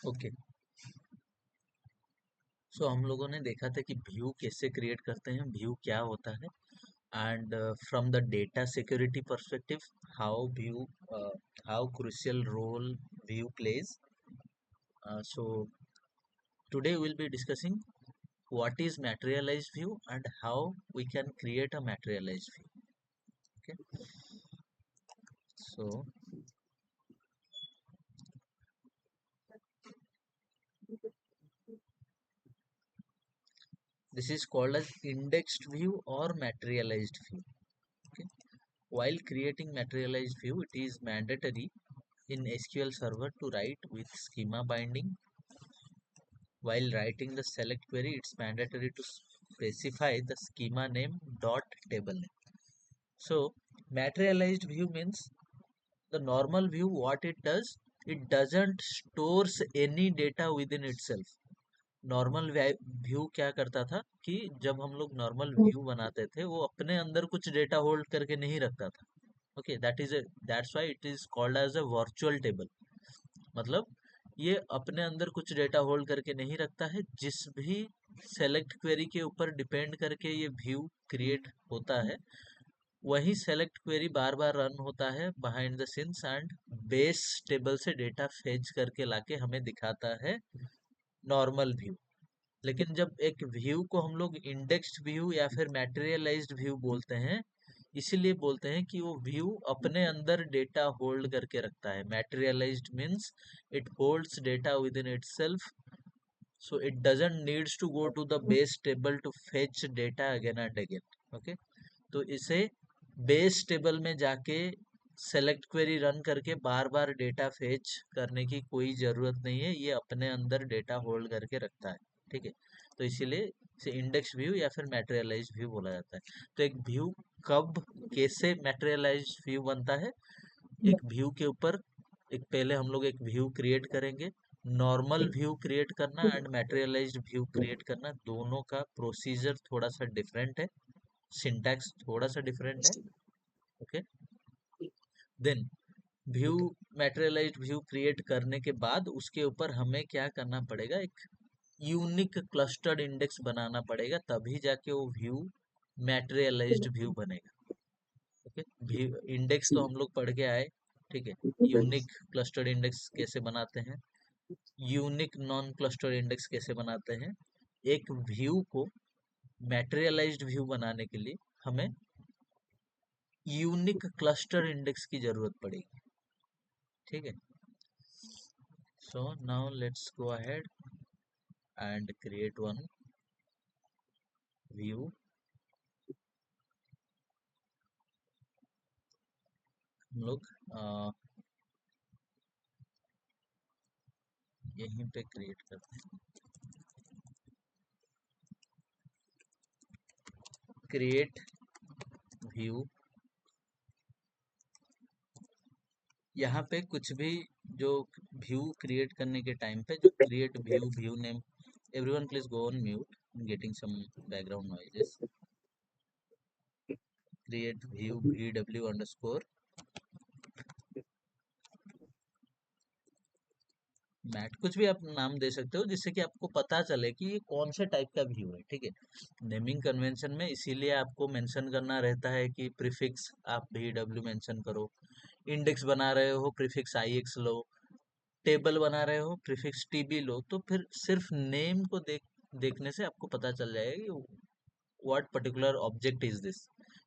Okay, सो हम लोगों ने देखा था कि व्यू कैसे क्रिएट करते हैं, व्यू क्या होता है, and from the data security perspective, how view how crucial role view plays. So today we'll be discussing what is materialized view and how we can create a materialized view. Okay, so this is called as indexed view or materialized view. Okay, while creating materialized view, it is mandatory in SQL Server to write with schema binding. While writing the select query, it's mandatory to specify the schema name dot table name. So materialized view means the normal view, what it does, it doesn't stores any data within itself. Normal view क्या करता था कि जब हम लोग normal view बनाते थे वो अपने अंदर कुछ डेटा होल्ड करके नहीं रखता था. Okay, that's why it is called as a virtual table. मतलब ये अपने अंदर कुछ डेटा होल्ड करके नहीं रखता है, जिस भी सेलेक्ट क्वेरी के ऊपर डिपेंड करके ये व्यू क्रिएट होता है वही सेलेक्ट क्वेरी बार बार रन होता है behind the scenes and base table से डेटा फेच करके लाके हमें दिखाता है नॉर्मल व्यू. लेकिन जब एक व्यू को हम लोग इंडेक्स्ड व्यू या फिर मैटेरियलाइज्ड व्यू बोलते हैं, इसीलिए बोलते हैं कि वो व्यू अपने अंदर डेटा होल्ड करके रखता है. Materialized means it holds data within itself, so it doesn't needs to go to the base table to fetch data again and again. Okay, तो इसे बेस टेबल में जाके सेलेक्ट क्वेरी रन करके बार बार data fetch करने की कोई ज़रूरत नहीं है, ये अपने अंदर डेटा होल्ड करके रखता है. ठीक है, तो इसीलिए इसे इंडेक्स व्यू या फिर मैटेरियलाइज व्यू बोला जाता है. तो एक व्यू कब कैसे मैटेरियलाइज व्यू बनता है, एक व्यू के ऊपर एक पहले हम लोग एक व्यू क्रिएट करेंगे. नॉर्मल व्यू क्रिएट करना एंड मैटेरियलाइज्ड व्यू क्रिएट करना दोनों का प्रोसीजर थोड़ा सा डिफरेंट है, सिंटैक्स थोड़ा सा डिफरेंट है. Okay, then view materialized view create करने के बाद उसके ऊपर हमें क्या करना पड़ेगा, एक यूनिक क्लस्टर्ड इंडेक्स बनाना पड़ेगा, तभी जाके वो व्यू मैटेरियलाइज्ड व्यू बनेगा. ओके, इंडेक्स तो हम लोग पढ़ के आए. ठीक है, यूनिक क्लस्टर्ड इंडेक्स कैसे बनाते हैं, यूनिक नॉन क्लस्टर्ड इंडेक्स कैसे बनाते हैं. एक व्यू को मैटेरियलाइज्ड व्यू बनाने के लिए हमें यूनिक क्लस्टर इंडेक्स की जरूरत पड़ेगी. ठीक है, so now let's go ahead and create one view. हम लोग यहीं पे क्रिएट करते हैं, क्रिएट व्यू. यहाँ पे कुछ भी जो व्यू क्रिएट करने के टाइम पे जो create view view name, everyone please go on mute, I'm getting some background noises. Create view vw underscore mat, कुछ भी आप नाम दे सकते हो जिससे कि आपको पता चले कि ये कौन से टाइप का व्यू है. ठीक है, नेमिंग कन्वेंशन में इसीलिए आपको मेंशन करना रहता है कि प्रीफिक्स आप vw मेंशन करो, इंडेक्स बना रहे हो प्रीफिक्स ix लो, टेबल बना रहे हो प्रीफिक्स tb लो. तो फिर सिर्फ नेम को देखने से आपको पता चल जाएगा कि what particular object is this,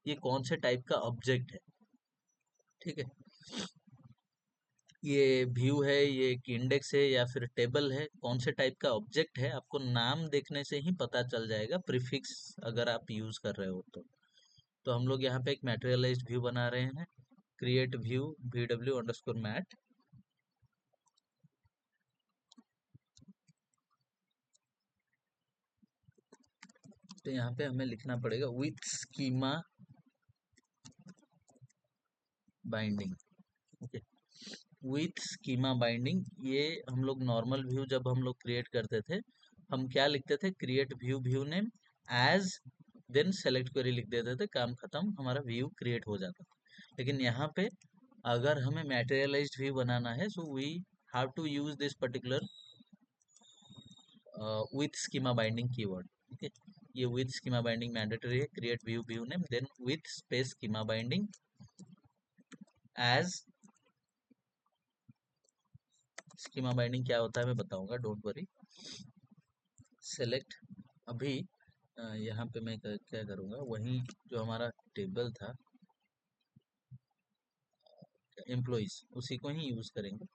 ये कौन से टाइप का ऑब्जेक्ट है. ठीक है, ये व्यू है, ये एक इंडेक्स है या फिर टेबल है, कौन से टाइप का ऑब्जेक्ट है आपको नाम देखने से ही पता चल जाएगा, प्रीफिक्स अगर आप यूज कर रहे हो तो हम लोग यहाँ पे एक मैटेरियलाइज्ड व्यू बना रहे हैं. Create view vw underscore mat. तो यहाँ पे हमें लिखना पड़ेगा with schema binding. Okay, with schema binding. ये हम लोग नॉर्मल व्यू जब हम लोग क्रिएट करते थे, हम क्या लिखते थे, create view view name as then select query लिख देते थे, काम खत्म, हमारा व्यू क्रिएट हो जाता था. लेकिन यहाँ पे अगर हमें मैटेरियलाइज्ड व्यू बनाना है, so we have to use this particular with schema binding keyword. ठीक है, ये विथ स्कीमा बाइंडिंग मैंडेटरी है। Create view view name then with space schema binding as. Schema binding क्या होता है मैं बताऊंगा, डोंट वरी। सेलेक्ट, अभी यहाँ पे मैं क्या करूँगा, वही जो हमारा टेबल था एम्प्लॉइज, उसी को ही यूज करेंगे।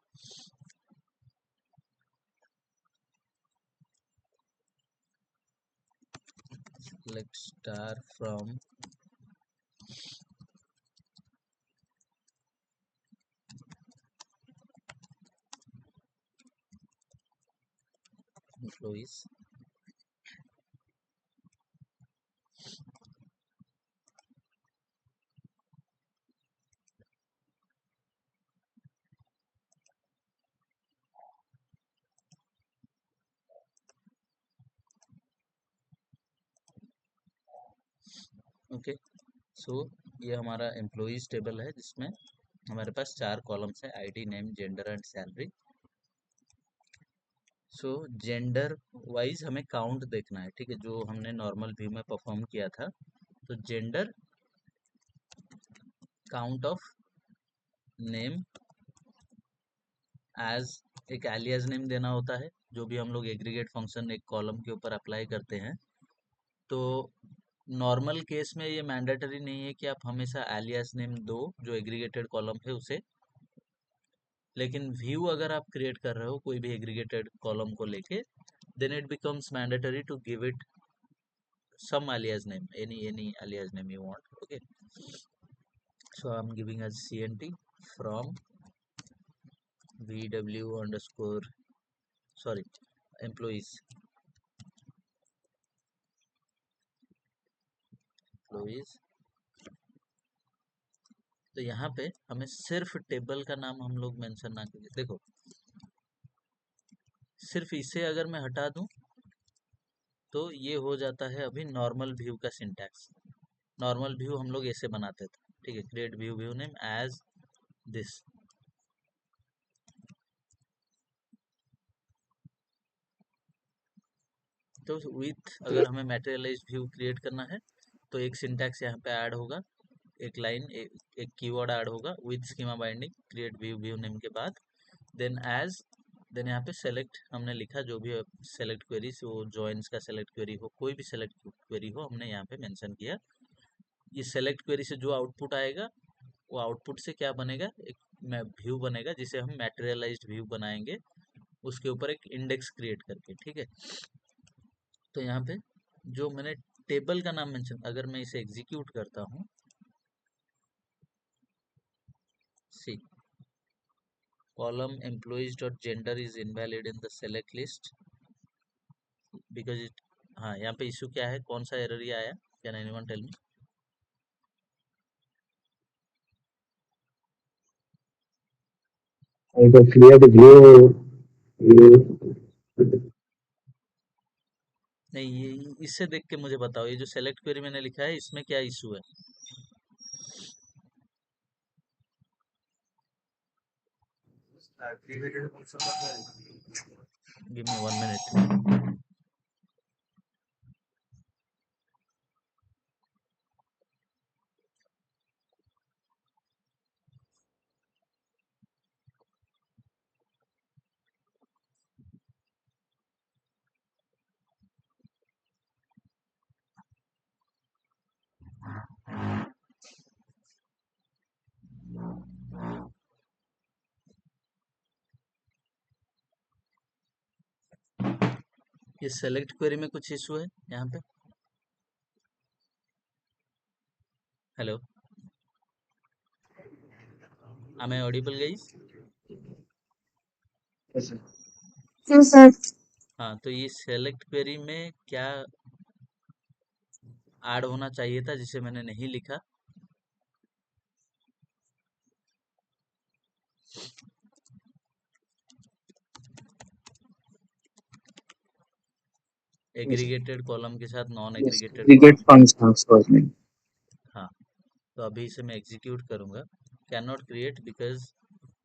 select star from employees। Okay, so ये हमारा एम्प्लॉइज टेबल है जिसमें हमारे पास 4 कॉलम्स है, ID, name, gender and salary. So gender wise हमें काउंट देखना है, ठीक है, जो हमने नॉर्मल व्यू में परफॉर्म किया था। तो gender count of name as, एक एलियास नेम देना होता है, जो भी हम लोग एग्रीगेट फंक्शन एक कॉलम के ऊपर अप्लाई करते हैं। तो नॉर्मल केस में ये मैंडेटरी नहीं है कि आप हमेशा एलियास नेम दो जो एग्रीगेटेड कॉलम है उसे, लेकिन व्यू अगर आप क्रिएट कर रहे हो कोई भी एग्रीगेटेड कॉलम को लेके, then it becomes mandatory to give it some alias name, any alias name you want. Okay, so I'm giving as cnt from vw underscore, sorry, employees। तो यहाँ पे हमें सिर्फ टेबल का नाम हम लोग मेंशन ना करें। देखो, सिर्फ इसे अगर मैं हटा दूं तो ये हो जाता है अभी नॉर्मल व्यू का सिंटैक्स। नॉर्मल व्यू हम लोग ऐसे बनाते थे, ठीक है, create view view name as this. तो विथ, अगर हमें मैटेरियलाइज व्यू क्रिएट करना है तो एक सिंटैक्स यहाँ पे ऐड होगा, एक लाइन, एक कीवर्ड ऐड होगा, with schema binding create view view name के बाद देन एज, देन यहाँ पे सेलेक्ट हमने लिखा, जो भी सेलेक्ट क्वेरी, वो जॉइंस का सेलेक्ट क्वेरी हो, कोई भी सेलेक्ट क्वेरी हो, हमने यहाँ पे मेंशन किया। ये सेलेक्ट क्वेरी से जो आउटपुट आएगा वो आउटपुट से क्या बनेगा, एक व्यू बनेगा जिसे हम मैटेरियलाइज्ड व्यू बनाएंगे, उसके ऊपर एक इंडेक्स क्रिएट करके। ठीक है, तो यहाँ पे जो मैंने टेबल का नाम मेंशन, अगर मैं इसे एग्जीक्यूट करता हूँ, सी column employees dot gender is invalid in the select list because it, हाँ, यहाँ पे इशू क्या है, कौन सा एरर ये आया, can anyone tell me? I can clear the view. नहीं, ये इससे देख के मुझे बताओ, ये जो सेलेक्ट क्वेरी मैंने लिखा है इसमें क्या इशू है? Give me 1 minute. ये सेलेक्ट क्वेरी में कुछ इशू है यहाँ पे? Hello, am I audible guys? Yes, sir. Yes, sir. हाँ, तो ये सेलेक्ट क्वेरी में क्या ऐड होना चाहिए था जिसे मैंने नहीं लिखा? Yes, एग्रीगेटेड कॉलम के साथ non yes. Aggregated Aggregate column. functions was me. हाँ, तो अभी इसे मैं एग्जीक्यूट करूंगा। Can not create because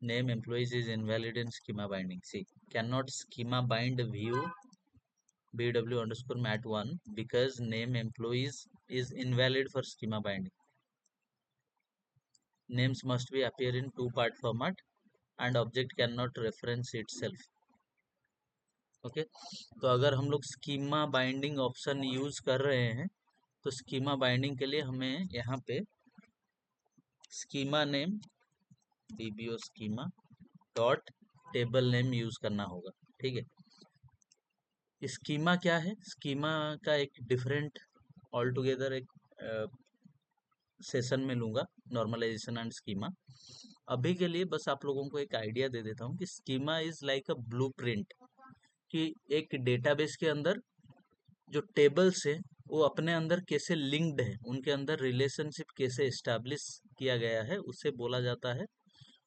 name employees is invalid in schema binding. See, can not schema bind view bw_mat1 because name employees is invalid for schema binding. Names must be appear in two-part format and object cannot reference itself. Okay तो अगर हम लोग schema binding option use कर रहे हैं तो schema binding के लिए हमें यहाँ पे schema name dbo schema dot table name use करना होगा। ठीक है, स्कीमा क्या है? स्कीमा का एक डिफरेंट ऑल टुगेदर एक सेशन में लूंगा, नॉर्मलाइजेशन एंड स्कीमा। अभी के लिए बस आप लोगों को एक आइडिया दे देता हूँ कि schema is like a blueprint, कि एक डेटाबेस के अंदर जो टेबल्स है वो अपने अंदर कैसे लिंक्ड है, उनके अंदर रिलेशनशिप कैसे एस्टैब्लिश किया गया है, उसे बोला जाता है,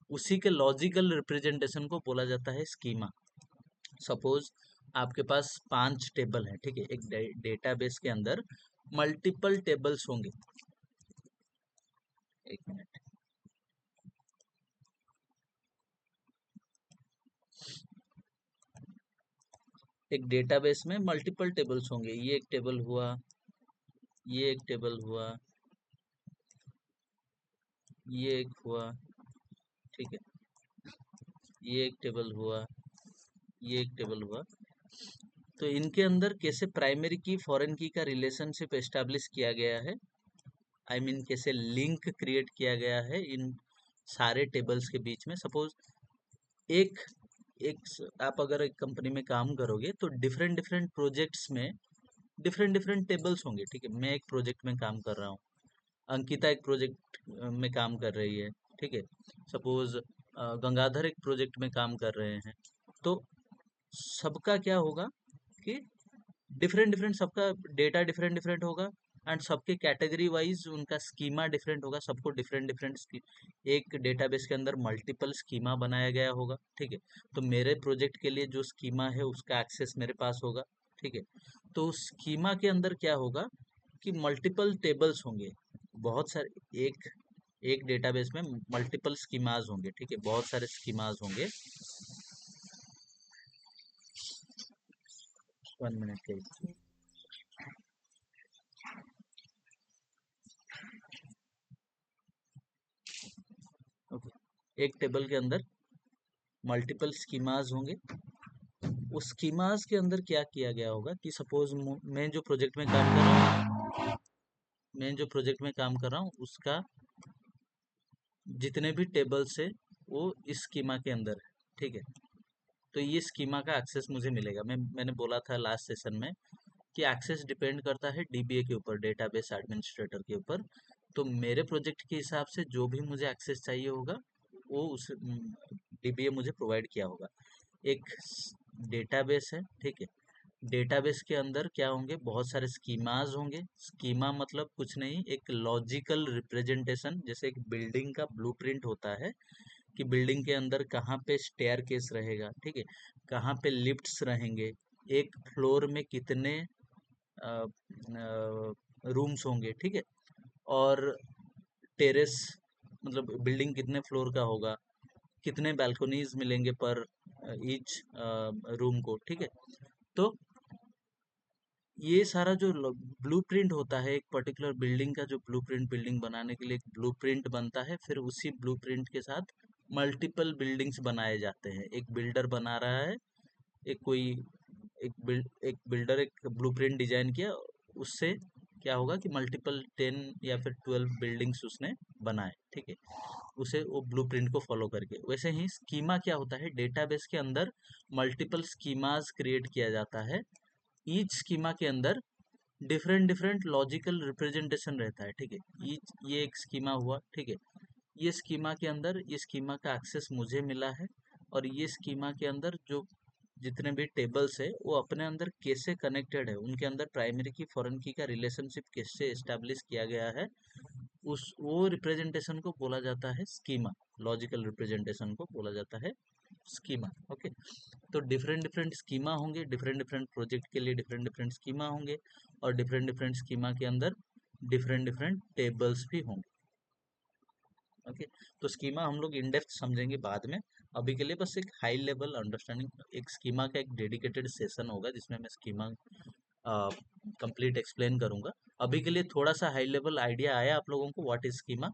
उसी के लॉजिकल रिप्रेजेंटेशन को बोला जाता है स्कीमा। सपोज आपके पास 5 टेबल है, ठीक है, एक डेटाबेस के अंदर मल्टीपल टेबल्स होंगे। एक मिनट, एक डेटाबेस में मल्टीपल टेबल्स होंगे, ये एक टेबल हुआ, ये एक टेबल हुआ, ये एक हुआ, ठीक है, ये एक टेबल हुआ, ये एक टेबल हुआ। तो इनके अंदर कैसे प्राइमरी की फॉरेन की का रिलेशनशिप एस्टैब्लिश किया गया है, आई मीन कैसे लिंक क्रिएट किया गया है इन सारे टेबल्स के बीच में। सपोज एक आप अगर एक कंपनी में काम करोगे तो डिफरेंट डिफरेंट प्रोजेक्ट्स में डिफरेंट डिफरेंट टेबल्स होंगे। ठीक है, मैं एक प्रोजेक्ट में काम कर रहा हूँ, अंकिता एक प्रोजेक्ट में काम कर रही है, ठीक है, सपोज गंगाधर एक प्रोजेक्ट में काम कर रहे हैं। तो सबका क्या होगा कि डिफरेंट डिफरेंट, सबका डेटा डिफरेंट डिफरेंट होगा एंड सबके कैटेगरी वाइज उनका स्कीमा डिफरेंट होगा, सबको डिफरेंट डिफरेंट एक डेटाबेस के अंदर मल्टीपल स्कीमा बनाया गया होगा। ठीक है, तो मेरे प्रोजेक्ट के लिए जो स्कीमा है उसका एक्सेस मेरे पास होगा। ठीक है, तो उस स्कीमा के अंदर क्या होगा कि मल्टीपल टेबल्स होंगे, बहुत सारे, एक डेटाबेस में मल्टीपल स्कीमाज होंगे। ठीक है, बहुत सारे स्कीमाज होंगे। 1 मिनट के लिए। ओके, एक टेबल के अंदर मल्टीपल स्कीमाज होंगे। उस स्कीमाज के अंदर क्या किया गया होगा कि सपोज मैं जो प्रोजेक्ट में काम कर रहा हूँ, मैं जो प्रोजेक्ट में काम कर रहा हूँ उसका जितने भी टेबल्स है वो इस स्कीमा के अंदर है। ठीक है, तो ये स्कीमा का एक्सेस मुझे मिलेगा। मैंने बोला था लास्ट सेशन में कि एक्सेस डिपेंड करता है डीबीए के ऊपर, डेटाबेस एडमिनिस्ट्रेटर के ऊपर। तो मेरे प्रोजेक्ट के हिसाब से जो भी मुझे एक्सेस चाहिए होगा वो उस डीबीए मुझे प्रोवाइड किया होगा। एक डेटाबेस है, ठीक है, डेटाबेस के अंदर क्या होंगे, बहुत सारे स्कीमाज होंगे। स्कीमा मतलब कुछ नहीं, एक लॉजिकल रिप्रेजेंटेशन, जैसे एक बिल्डिंग का ब्लूप्रिंट होता है कि बिल्डिंग के अंदर कहाँ पे स्टेयरकेस रहेगा, ठीक है, कहाँ पे लिफ्ट्स रहेंगे, एक फ्लोर में कितने रूम्स होंगे, ठीक है, और टेरेस मतलब बिल्डिंग कितने फ्लोर का होगा, कितने बालकोनीज मिलेंगे पर ईच रूम को। ठीक है, तो ये सारा जो ब्लूप्रिंट होता है, एक पर्टिकुलर बिल्डिंग का जो ब्लूप्रिंट, बिल्डिंग बनाने के लिए एक ब्लूप्रिंट बनता है, फिर उसी ब्लूप्रिंट के साथ मल्टीपल बिल्डिंग्स बनाए जाते हैं। एक बिल्डर बना रहा है, एक कोई एक बिल्डर एक ब्लूप्रिंट डिजाइन किया, उससे क्या होगा कि मल्टीपल 10 या फिर 12 बिल्डिंग्स उसने बनाए। ठीक है, उसे वो ब्लूप्रिंट को फॉलो करके। वैसे ही स्कीमा क्या होता है, डेटाबेस के अंदर मल्टीपल स्कीमास क्रिएट किया जाता है, ईच स्कीमा के अंदर डिफरेंट डिफरेंट लॉजिकल रिप्रेजेंटेशन रहता है। ठीक है, ये एक स्कीमा हुआ, ठीक है, ये स्कीमा के अंदर ये स्कीमा का एक्सेस मुझे मिला है, और ये स्कीमा के अंदर जो जितने भी टेबल्स है वो अपने अंदर कैसे कनेक्टेड है, उनके अंदर प्राइमरी की फॉरेन की का रिलेशनशिप कैसे एस्टेब्लिश किया गया है, उस वो रिप्रेजेंटेशन को बोला जाता है स्कीमा। लॉजिकल रिप्रेजेंटेशन को बोला जाता है स्कीमा। ओके, तो डिफरेंट डिफरेंट स्कीमा होंगे, डिफरेंट डिफरेंट प्रोजेक्ट के लिए डिफरेंट डिफरेंट स्कीमा होंगे, और डिफरेंट डिफरेंट स्कीमा के अंदर डिफरेंट डिफरेंट टेबल्स भी होंगे। ओके, तो स्कीमा हम लोग इन डेप्थ समझेंगे बाद में। अभी के लिए बस एक हाई लेवल अंडरस्टैंडिंग, एक स्कीमा का एक डेडिकेटेड सेशन होगा जिसमें मैं स्कीमा कंप्लीट एक्सप्लेन करूंगा। अभी के लिए थोड़ा सा हाई लेवल आइडिया आया आप लोगों को what is schema?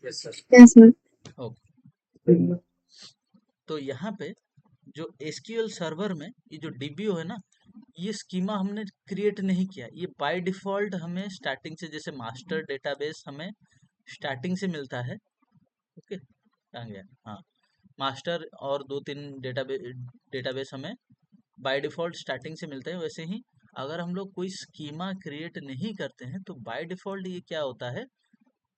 Yes, sir. Yes, sir. Okay, तो यहाँ पे जो एसक्यूएल सर्वर में ये जो डीबीओ है ना, ये स्कीमा हमने क्रिएट नहीं किया, ये बाय डिफॉल्ट हमें स्टार्टिंग से, जैसे मास्टर डेटाबेस हमें स्टार्टिंग से मिलता है। ओके, कहाँ गया, हाँ, मास्टर और 2-3 डेटाबेस हमें बाय डिफॉल्ट स्टार्टिंग से मिलते हैं। वैसे ही अगर हम लोग कोई स्कीमा क्रिएट नहीं करते हैं तो बाय डिफॉल्ट ये क्या होता है,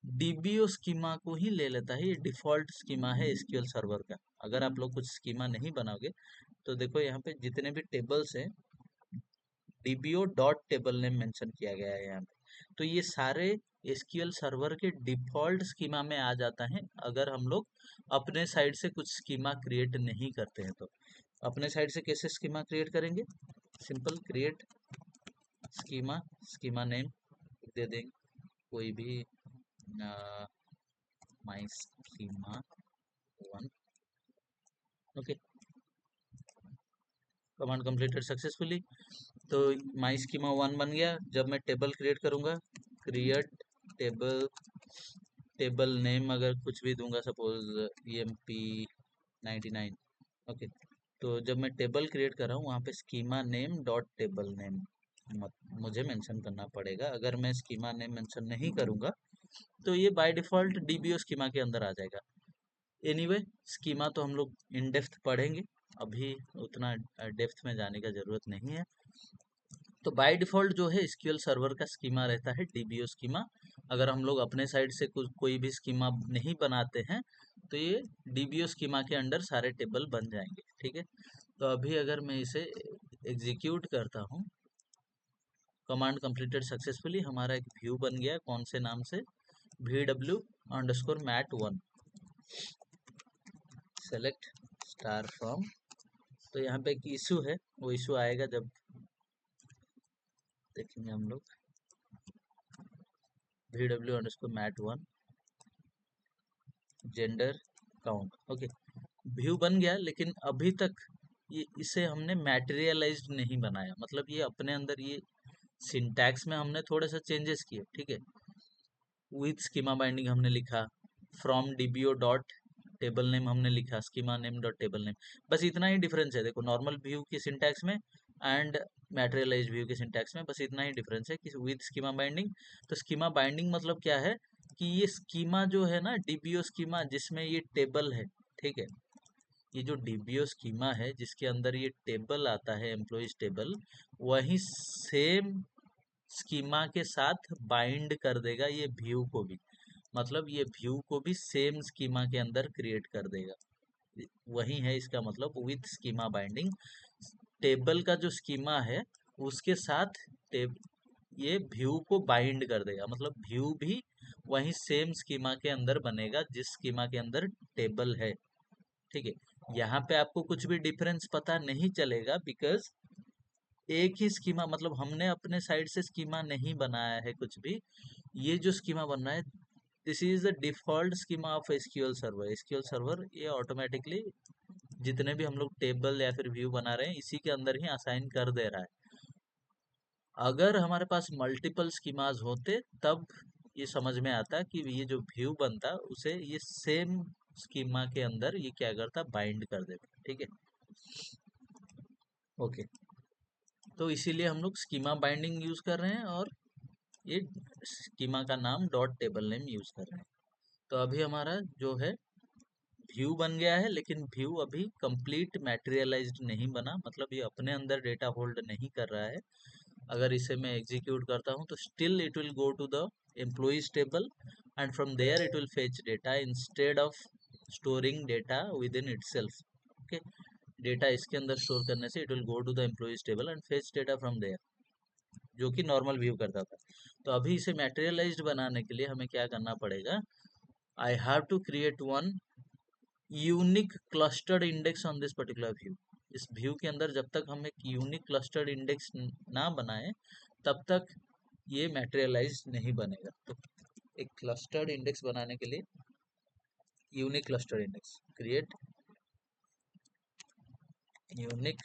डीबीओ स्कीमा को ही ले लेता है। ये डिफॉल्ट स्कीमा है एसक्यूएल सर्वर का। अगर आप लोग कुछ स्कीमा नहीं बनाओगे तो देखो यहाँ पे जितने भी टेबल्स हैं, DBO dot table name mention किया गया है यहाँ पे, तो ये सारे एसक्यूएल सर्वर के डिफॉल्ट स्कीमा में आ जाता है अगर हम लोग अपने साइड से कुछ स्कीमा क्रिएट नहीं करते हैं। तो अपने साइड से कैसे स्कीमा क्रिएट करेंगे? Simple, create schema, schema name दे देंगे कोई भी, my schema 1। Okay, command completed successfully. तो माई स्कीमा 1 बन गया। जब मैं टेबल क्रिएट करूंगा, क्रिएट टेबल, टेबल नेम अगर कुछ भी दूंगा, सपोज EMP99। ओके, तो जब मैं टेबल क्रिएट कर रहा हूँ वहाँ पे schema name dot table name मुझे मेंशन करना पड़ेगा। अगर मैं स्कीमा नेम मेंशन नहीं करूँगा तो ये बाय डिफॉल्ट डीबीओ स्कीमा के अंदर आ जाएगा। एनीवे, स्कीमा तो हम लोग इन डेप्थ पढ़ेंगे, अभी उतना डेप्थ में जाने का ज़रूरत नहीं है। तो बाय डिफ़ॉल्ट जो है एसक्यूएल सर्वर का स्कीमा रहता है डीबीओ स्कीमा। अगर हम लोग अपने साइड से कोई भी स्कीमा नहीं बनाते हैं तो ये डीबीओ स्कीमा के अंडर सारे टेबल बन जाएंगे। ठीक है, तो अभी अगर मैं इसे एग्जीक्यूट करता हूँ, कमांड कंप्लीटेड सक्सेसफुली, हमारा एक व्यू बन गया। कौन से नाम से? vw_mat1 select star from. तो यहाँ पे एक इशू है, वो इशू आएगा जब देखेंगे हम लोग। vw_mat1 gender count. Okay, view बन गया, लेकिन अभी तक ये इसे हमने मैटेरियलाइज्ड नहीं बनाया। मतलब ये अपने अंदर ये सिंटैक्स में हमने थोड़े से चेंजेस किए। ठीक है, विथ स्कीमा बाइंडिंग हमने लिखा, from DBO dot table name हमने लिखा, schema name dot table name, बस इतना ही डिफरेंस है। देखो, नॉर्मल व्यू की सिंटैक्स में एंड मैटेरियलाइज व्यू की सिंटैक्स में बस इतना ही डिफरेंस है कि विद स्कीमा बाइंडिंग। तो स्कीमा बाइंडिंग मतलब क्या है कि ये स्कीमा जो है ना, डीबीओ स्कीमा जिसमें ये टेबल है, ठीक है, ये जो डीबीओ स्कीमा है जिसके अंदर ये टेबल आता है, एम्प्लॉइज टेबल, वही सेम स्कीमा के साथ बाइंड कर देगा ये व्यू को भी। मतलब ये व्यू को भी सेम स्कीमा के अंदर क्रिएट कर देगा। वही है इसका मतलब विथ स्कीमा बाइंडिंग। टेबल का जो स्कीमा है उसके साथ ये व्यू को बाइंड कर देगा। मतलब व्यू भी वही सेम स्कीमा के अंदर बनेगा जिस स्कीमा के अंदर टेबल है। ठीक है, यहाँ पे आपको कुछ भी डिफरेंस पता नहीं चलेगा बिकॉज एक ही स्कीमा, मतलब हमने अपने साइड से स्कीमा नहीं बनाया है कुछ भी। ये जो स्कीमा बन रहा है, this is the default schema of SQL server. SQL server ये ऑटोमेटिकली जितने भी हम लोग टेबल या फिर व्यू बना रहे हैं इसी के अंदर ही असाइन कर दे रहा है। अगर हमारे पास मल्टीपल स्कीमाज होते तब ये समझ में आता कि ये जो व्यू बनता उसे ये सेम स्कीमा के अंदर ये क्या करता, बाइंड कर देता। ठीक है, ओके, तो इसीलिए हम लोग स्कीमा बाइंडिंग यूज कर रहे हैं और ये स्कीमा का नाम डॉट टेबल नेम यूज कर रहे हैं। तो अभी हमारा जो है व्यू बन गया है, लेकिन व्यू अभी कंप्लीट मैटेरियलाइज्ड नहीं बना, मतलब ये अपने अंदर डेटा होल्ड नहीं कर रहा है। अगर इसे मैं एग्जीक्यूट करता हूँ तो still it will go to the employees table and from there it will fetch data instead of storing data within itself. Okay, data इसके अंदर स्टोर करने से it will go to the employees table and fetch data from there, जो कि normal view करता था। तो अभी इसे मैटेरियलाइज्ड बनाने के लिए हमें क्या करना पड़ेगा, I have to create one unique clustered index on this particular view. इस व्यू के अंदर जब तक हम एक यूनिक क्लस्टर्ड इंडेक्स ना बनाए तब तक ये मैटेरियलाइज नहीं बनेगा। तो एक क्लस्टर्ड इंडेक्स बनाने के लिए unique clustered index, create unique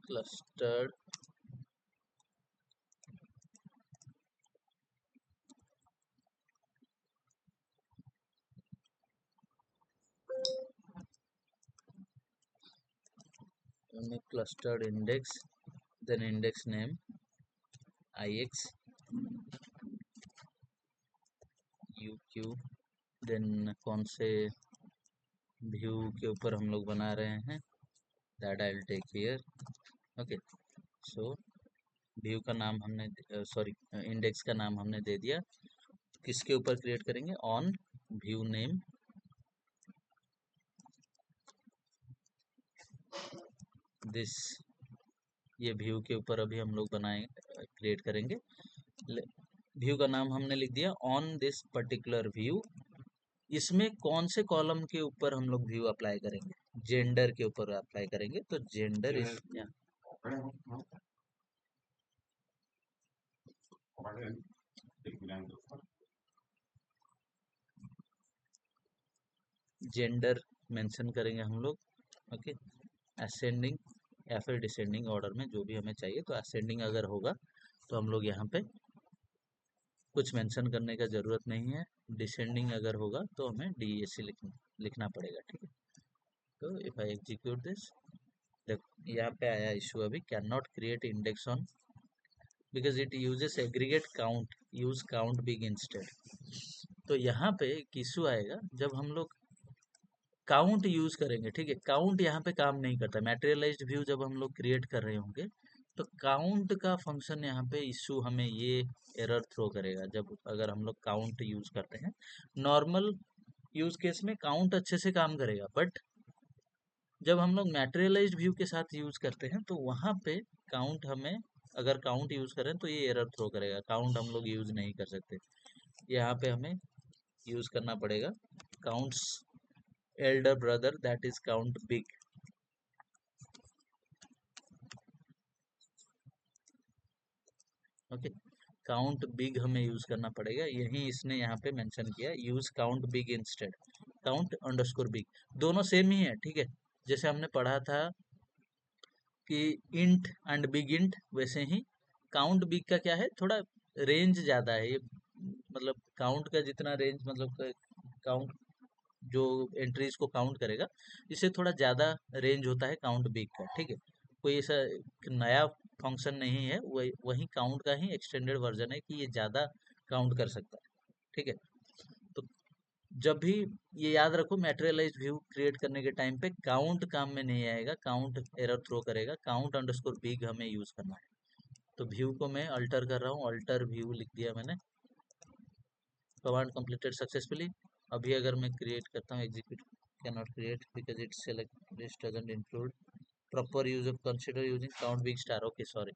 clustered index, then index name ix uq, then कौन से व्यू के ऊपर हम लोग बना रहे हैं, that I will take here. Okay, so view का नाम हमने सॉरी इंडेक्स का नाम हमने दे दिया। किसके ऊपर क्रिएट करेंगे, ऑन व्यू नेम दिस, ये व्यू के ऊपर अभी हम लोग बनाएंगे, क्रिएट करेंगे। व्यू का नाम हमने लिख दिया ऑन दिस पर्टिकुलर व्यू। इसमें कौन से कॉलम के ऊपर हम लोग व्यू अप्लाई करेंगे, जेंडर के ऊपर अप्लाई करेंगे, तो जेंडर इस जेंडर मेंशन करेंगे हम लोग। ओके, असेंडिंग या फिर डिसेंडिंग ऑर्डर में जो भी हमें चाहिए, तो असेंडिंग अगर होगा तो हम लोग यहाँ पे कुछ मेंशन करने का ज़रूरत नहीं है, डिसेंडिंग अगर होगा तो हमें DESC लिखना पड़ेगा, ठीक है। तो इफ आई एग्जीक्यूट दिस, देखो यहाँ पे आया इशू अभी, can not create index on because it uses aggregate count, use count big instead. तो यहाँ पे एक इशू आएगा जब हम लोग काउंट यूज करेंगे, ठीक है। काउंट यहाँ पे काम नहीं करता, मैटेरियलाइज्ड व्यू जब हम लोग क्रिएट कर रहे होंगे तो काउंट का फंक्शन यहाँ पे इशू हमें ये एरर थ्रो करेगा जब अगर हम लोग काउंट यूज करते हैं। नॉर्मल यूज केस में काउंट अच्छे से काम करेगा, बट जब हम लोग मैटेरियलाइज्ड व्यू के साथ यूज करते हैं तो वहाँ पे काउंट हमें, अगर काउंट यूज करें तो ये एरर थ्रो करेगा, काउंट हम लोग यूज नहीं कर सकते। यहाँ पे हमें यूज करना पड़ेगा counts elder brother, that is count big। Okay, count big हमें यूज करना पड़ेगा, यही इसने यहाँ पे मेंशन किया, use count big instead count underscore big, दोनों सेम ही है, ठीक है। जैसे हमने पढ़ा था कि इंट एंड बिग इंट, वैसे ही काउंट बिग का क्या है, थोड़ा रेंज ज़्यादा है ये, मतलब काउंट का जितना रेंज, मतलब काउंट जो एंट्रीज को काउंट करेगा, इससे थोड़ा ज़्यादा रेंज होता है काउंट बिग का, ठीक है। कोई ऐसा नया फंक्शन नहीं है, वही काउंट का ही एक्सटेंडेड वर्जन है कि ये ज़्यादा काउंट कर सकता है, ठीक है। तो जब भी ये याद रखो, मैटेरियलाइज व्यू क्रिएट करने के टाइम पे काउंट काम में नहीं आएगा, काउंट एरर थ्रो करेगा, काउंट अंडरस्कोर बिग हमें यूज करना है। तो व्यू को मैं अल्टर कर रहा हूँ, अल्टर व्यू लिख दिया मैंने, कमांड कंप्लीटेड सक्सेसफुली। अभी अगर मैं क्रिएट करता हूँ, execute, can not create because it select list doesn't include proper use of consider using count big star. Okay sorry,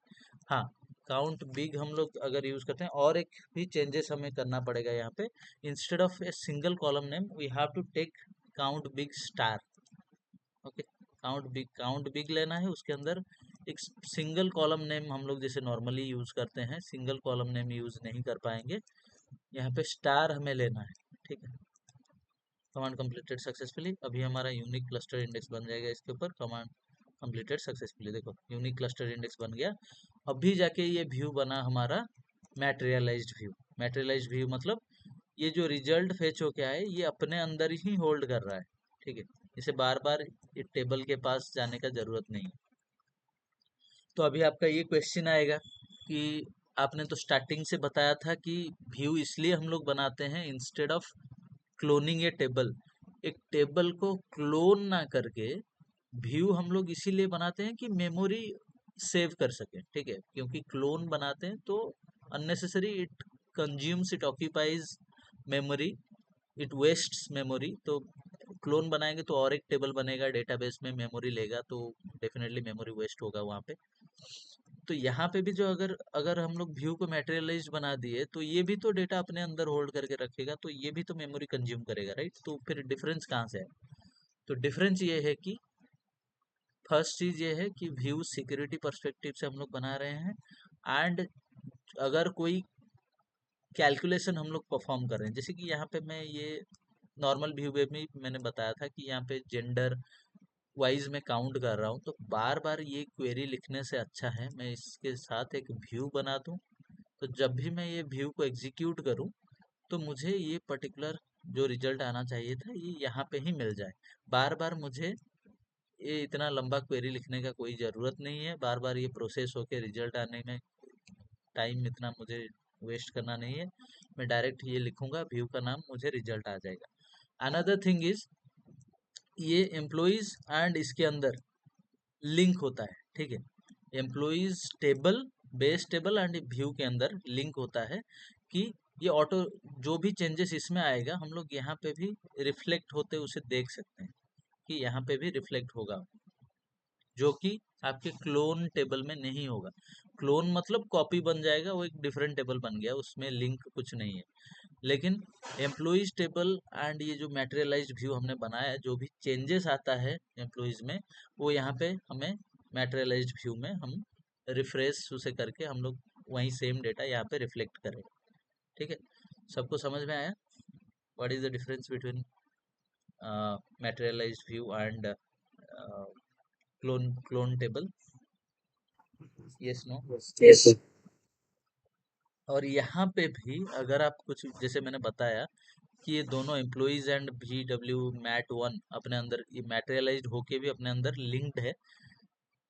हाँ, काउंट बिग हम लोग अगर यूज करते हैं, और एक भी चेंजेस हमें करना पड़ेगा यहाँ पे, instead of a single column name we have to take count big star. Okay, count big लेना है, उसके अंदर एक सिंगल कॉलम नेम हम लोग जैसे नॉर्मली यूज करते हैं, सिंगल कॉलम नेम यूज नहीं कर पाएंगे, यहाँ पे स्टार हमें लेना है, ठीक है। कमांड कंप्लीटेड सक्सेसफुली, अभी हमारा यूनिक क्लस्टर इंडेक्स बन जाएगा इसके ऊपर, कमांड कंप्लीटेड सक्सेसफुली, देखो यूनिक क्लस्टर इंडेक्स बन गया। अभी जाके ये व्यू बना हमारा मैटेरियलाइज्ड व्यू। मैटेरियलाइज्ड व्यू मतलब ये जो रिजल्ट फेच हो क्या है, ये अपने अंदर ही होल्ड कर रहा है, ठीक है। इसे बार बार टेबल के पास जाने का जरूरत नहीं है। तो अभी आपका ये क्वेश्चन आएगा कि आपने तो स्टार्टिंग से बताया था कि व्यू इसलिए हम लोग बनाते हैं instead of cloning A table, एक टेबल को क्लोन ना करके व्यू हम लोग इसीलिए बनाते हैं कि मेमोरी सेव कर सके, ठीक है। क्योंकि क्लोन बनाते हैं तो unnecessary it consumes, it occupies memory, it wastes memory. तो क्लोन बनाएंगे तो और एक टेबल बनेगा, डेटाबेस में मेमोरी लेगा, तो डेफिनेटली मेमोरी वेस्ट होगा वहाँ पे। तो यहाँ पे भी जो अगर अगर हम लोग व्यू को मैटेरियलाइज बना दिए तो ये भी तो डेटा अपने अंदर होल्ड करके रखेगा, तो ये भी तो मेमोरी कंज्यूम करेगा, राइट। तो फिर डिफरेंस कहाँ से है, तो डिफरेंस ये है कि फर्स्ट चीज ये है कि व्यू सिक्योरिटी पर्सपेक्टिव से हम लोग बना रहे हैं, एंड अगर कोई कैलकुलेशन हम लोग परफॉर्म कर रहे हैं। जैसे कि यहाँ पे मैं ये नॉर्मल व्यू में भी मैंने बताया था कि यहाँ पे जेंडर वाइज मैं काउंट कर रहा हूँ, तो बार बार ये क्वेरी लिखने से अच्छा है मैं इसके साथ एक व्यू बना दूँ। तो जब भी मैं ये व्यू को एग्जीक्यूट करूँ तो मुझे ये पर्टिकुलर जो रिजल्ट आना चाहिए था ये यहाँ पे ही मिल जाए। बार बार मुझे ये इतना लंबा क्वेरी लिखने का कोई ज़रूरत नहीं है, बार बार ये प्रोसेस होके रिजल्ट आने में टाइम इतना मुझे वेस्ट करना नहीं है। मैं डायरेक्ट ये लिखूंगा, व्यू का नाम, मुझे रिजल्ट आ जाएगा। अनदर थिंग इज ये एम्प्लॉइज एंड इसके अंदर लिंक होता है, ठीक है। Employees table, base table and view के अंदर लिंक होता है कि ये ऑटो जो भी चेंजेस इसमें आएगा हम लोग यहाँ पे भी रिफ्लेक्ट होते उसे देख सकते हैं कि यहाँ पे भी रिफ्लेक्ट होगा, जो कि आपके क्लोन टेबल में नहीं होगा। क्लोन मतलब कॉपी बन जाएगा, वो एक डिफरेंट टेबल बन गया, उसमें लिंक कुछ नहीं है। लेकिन एम्प्लॉइज टेबल एंड ये जो मैटेरियलाइज्ड व्यू हमने बनाया है, जो भी चेंजेस आता है एम्प्लॉइज में वो यहाँ पे हमें मैटेरियलाइज्ड व्यू में हम रिफ्रेश उसे करके हम लोग वही सेम डेटा यहाँ पे रिफ्लेक्ट करेंगे, ठीक है। सबको समझ में आया what is the difference between materialized view and clone table? Yes, no? Yes, sir. और यहाँ पे भी अगर आप कुछ, जैसे मैंने बताया कि ये दोनों employees and VW mat one अपने अंदर ये मैटेरियलाइज्ड होके भी अपने अंदर लिंक्ड है,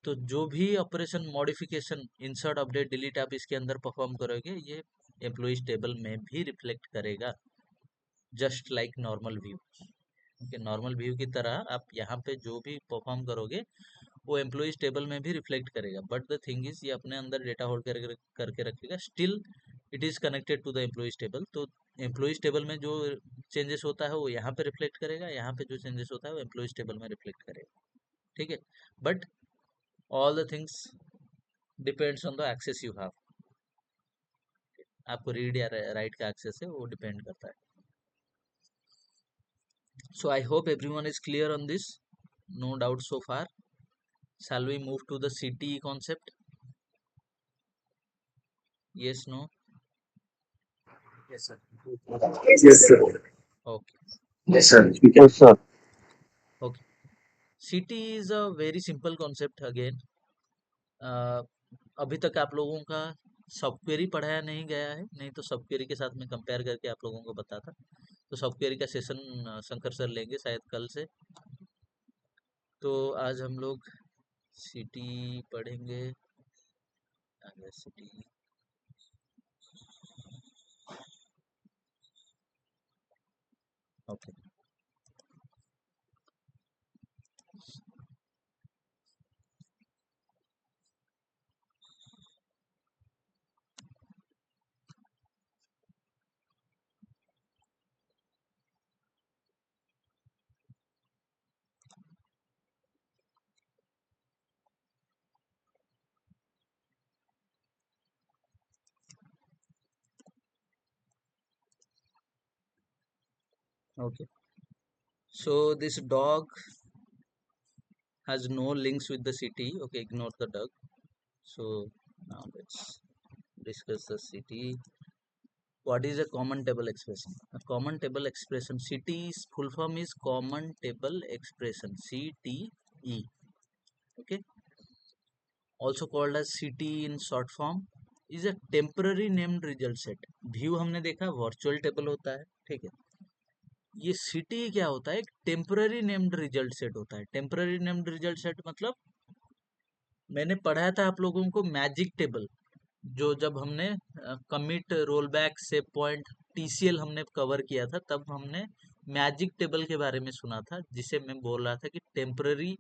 तो जो भी operation modification insert update delete आप इसके अंदर परफॉर्म करोगे ये एम्प्लॉइज टेबल में भी रिफ्लेक्ट करेगा, just like normal view. Okay, normal view की तरह आप यहाँ पे जो भी परफॉर्म करोगे वो एम्प्लॉइज टेबल में भी रिफ्लेक्ट करेगा, बट द थिंग इज ये अपने अंदर डेटा होल्ड करके रखेगा, still it is connected to the employees table. तो एम्प्लॉइज टेबल में जो चेंजेस होता है वो यहाँ पे रिफ्लेक्ट करेगा, यहाँ पे जो चेंजेस होता है वो एम्प्लॉइज टेबल में रिफ्लेक्ट करेगा, ठीक है। But all the things depends on the access you have, आपको रीड या राइट का एक्सेस है वो डिपेंड करता है। So I hope everyone is clear on this, no doubt so far. Shall we move to the CTE concept? Yes, no? Yes, sir. Yes, sir. Okay, Yes, sir. Yes, sir. okay. CTE is a very simple concept again. अभी तक आप लोगों का सब query पढ़ाया नहीं गया है, नहीं तो सब क्वेरी के साथ में कंपेयर करके आप लोगों को बताता। तो सब क्वेरी का सेशन शंकर सर लेंगे शायद कल से। तो आज हम लोग CTE पढ़ेंगे। CTE, okay. Okay, so this dog has no links with the CTE. Okay, ignore the dog. So now let's discuss the CTE. What is a common table expression? A common table expression, CTE's full form is common table expression, CTE. Okay, also called as CTE in short form, is a temporary named result set. View हमने देखा virtual table होता है, ठीक है। ये CTE क्या होता है? एक टेम्पररी नेम्ड रिजल्ट सेट होता है। टेम्पररी नेम्ड रिजल्ट सेट मतलब मैंने पढ़ाया था आप लोगों को मैजिक टेबल, जो जब हमने commit, roll back, save point, TCL हमने कवर किया था, तब हमने मैजिक टेबल के बारे में सुना था, जिसे मैं बोल रहा था कि टेम्पररी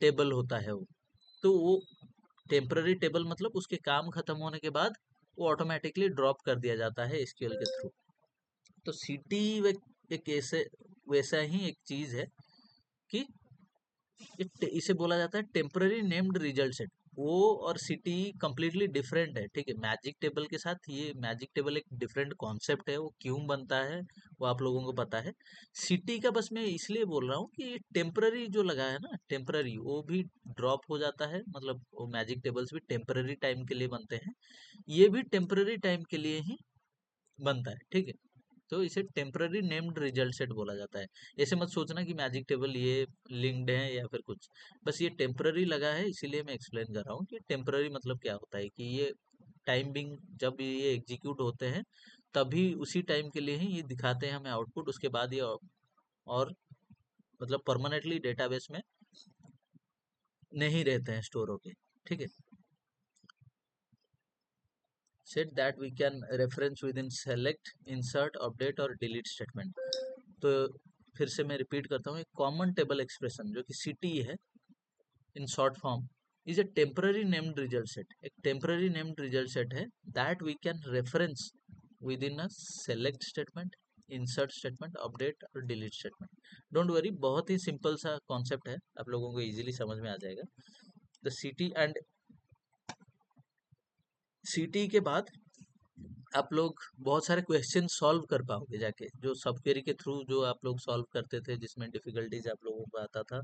टेबल होता है वो। तो वो टेम्पररी टेबल मतलब उसके काम खत्म होने के बाद वो ऑटोमेटिकली ड्रॉप कर दिया जाता है SQL के थ्रू। तो CTE एक ऐसे वैसा ही एक चीज है कि इसे बोला जाता है टेम्पररी नेम्ड रिजल्ट सेट। वो और CTE कंप्लीटली डिफरेंट है, ठीक है। मैजिक टेबल के साथ ये मैजिक टेबल एक डिफरेंट कॉन्सेप्ट है, वो क्यों बनता है वो आप लोगों को पता है। CTE का बस मैं इसलिए बोल रहा हूँ कि टेम्पररी जो लगा है ना, टेम्पररी वो भी ड्रॉप हो जाता है, मतलब वो मैजिक टेबल्स भी टेम्पररी टाइम के लिए बनते हैं, ये भी टेम्पररी टाइम के लिए ही बनता है, ठीक है। तो इसे टेम्पररी नेम्ड रिजल्ट सेट बोला जाता है। ऐसे मत सोचना कि मैजिक टेबल ये लिंक्ड है या फिर कुछ, बस ये टेम्पररी लगा है इसीलिए मैं एक्सप्लेन कर रहा हूँ कि टेम्पररी मतलब क्या होता है, कि ये टाइम बिंग जब ये एग्जीक्यूट होते हैं तभी उसी टाइम के लिए ही ये दिखाते हैं हमें आउटपुट, उसके बाद ये और मतलब परमानेंटली डेटाबेस में नहीं रहते हैं स्टोर होके, ठीक है। Set that we can reference within select, insert, update और डिलीट स्टेटमेंट। तो फिर से मैं रिपीट करता हूँ, एक कॉमन टेबल एक्सप्रेशन जो कि सीटी है in short form is a temporary named result set, एक टेम्पररी नेम्ड रिजल्ट सेट है that we can reference within a select statement, insert statement, update और डिलीट स्टेटमेंट। डोंट वरी, बहुत ही simple सा concept है, आप लोगों को इजीली समझ में आ जाएगा। द सिटी एंड सिटी के बाद आप लोग बहुत सारे क्वेश्चन सॉल्व कर पाओगे जाके, जो सब क्वेरी के थ्रू जो आप लोग सॉल्व करते थे, जिसमें डिफिकल्टीज आप लोगों को आता था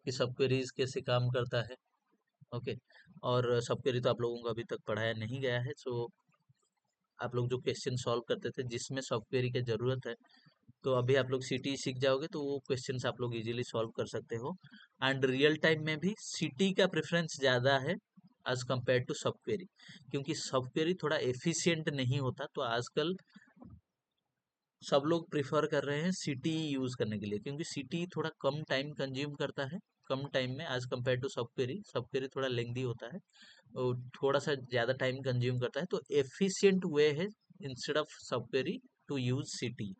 कि सब क्वेरीज कैसे काम करता है, ओके। और सब क्वेरी तो आप लोगों को अभी तक पढ़ाया नहीं गया है, सो आप लोग जो क्वेश्चन सॉल्व करते थे जिसमें सब क्वेरी की ज़रूरत है, तो अभी आप लोग सिटी सीख जाओगे तो वो क्वेश्चंस आप लोग इजीली सॉल्व कर सकते हो। एंड रियल टाइम में भी सिटी का प्रेफरेंस ज़्यादा है एज कम्पेयर टू सब क्वेरी, क्योंकि सब क्वेरी थोड़ा एफिशिएंट नहीं होता, तो आजकल सब लोग प्रिफर कर रहे हैं सिटी यूज़ करने के लिए, क्योंकि सिटी थोड़ा कम टाइम कंज्यूम करता है, कम टाइम में एज कम्पेयर टू सब क्वेरी थोड़ा लेंदी होता है, और थोड़ा सा ज़्यादा टाइम कंज्यूम करता है, तो एफिशिएंट वे है इंस्टेड ऑफ सब क्वेरी टू यूज़ सिटी।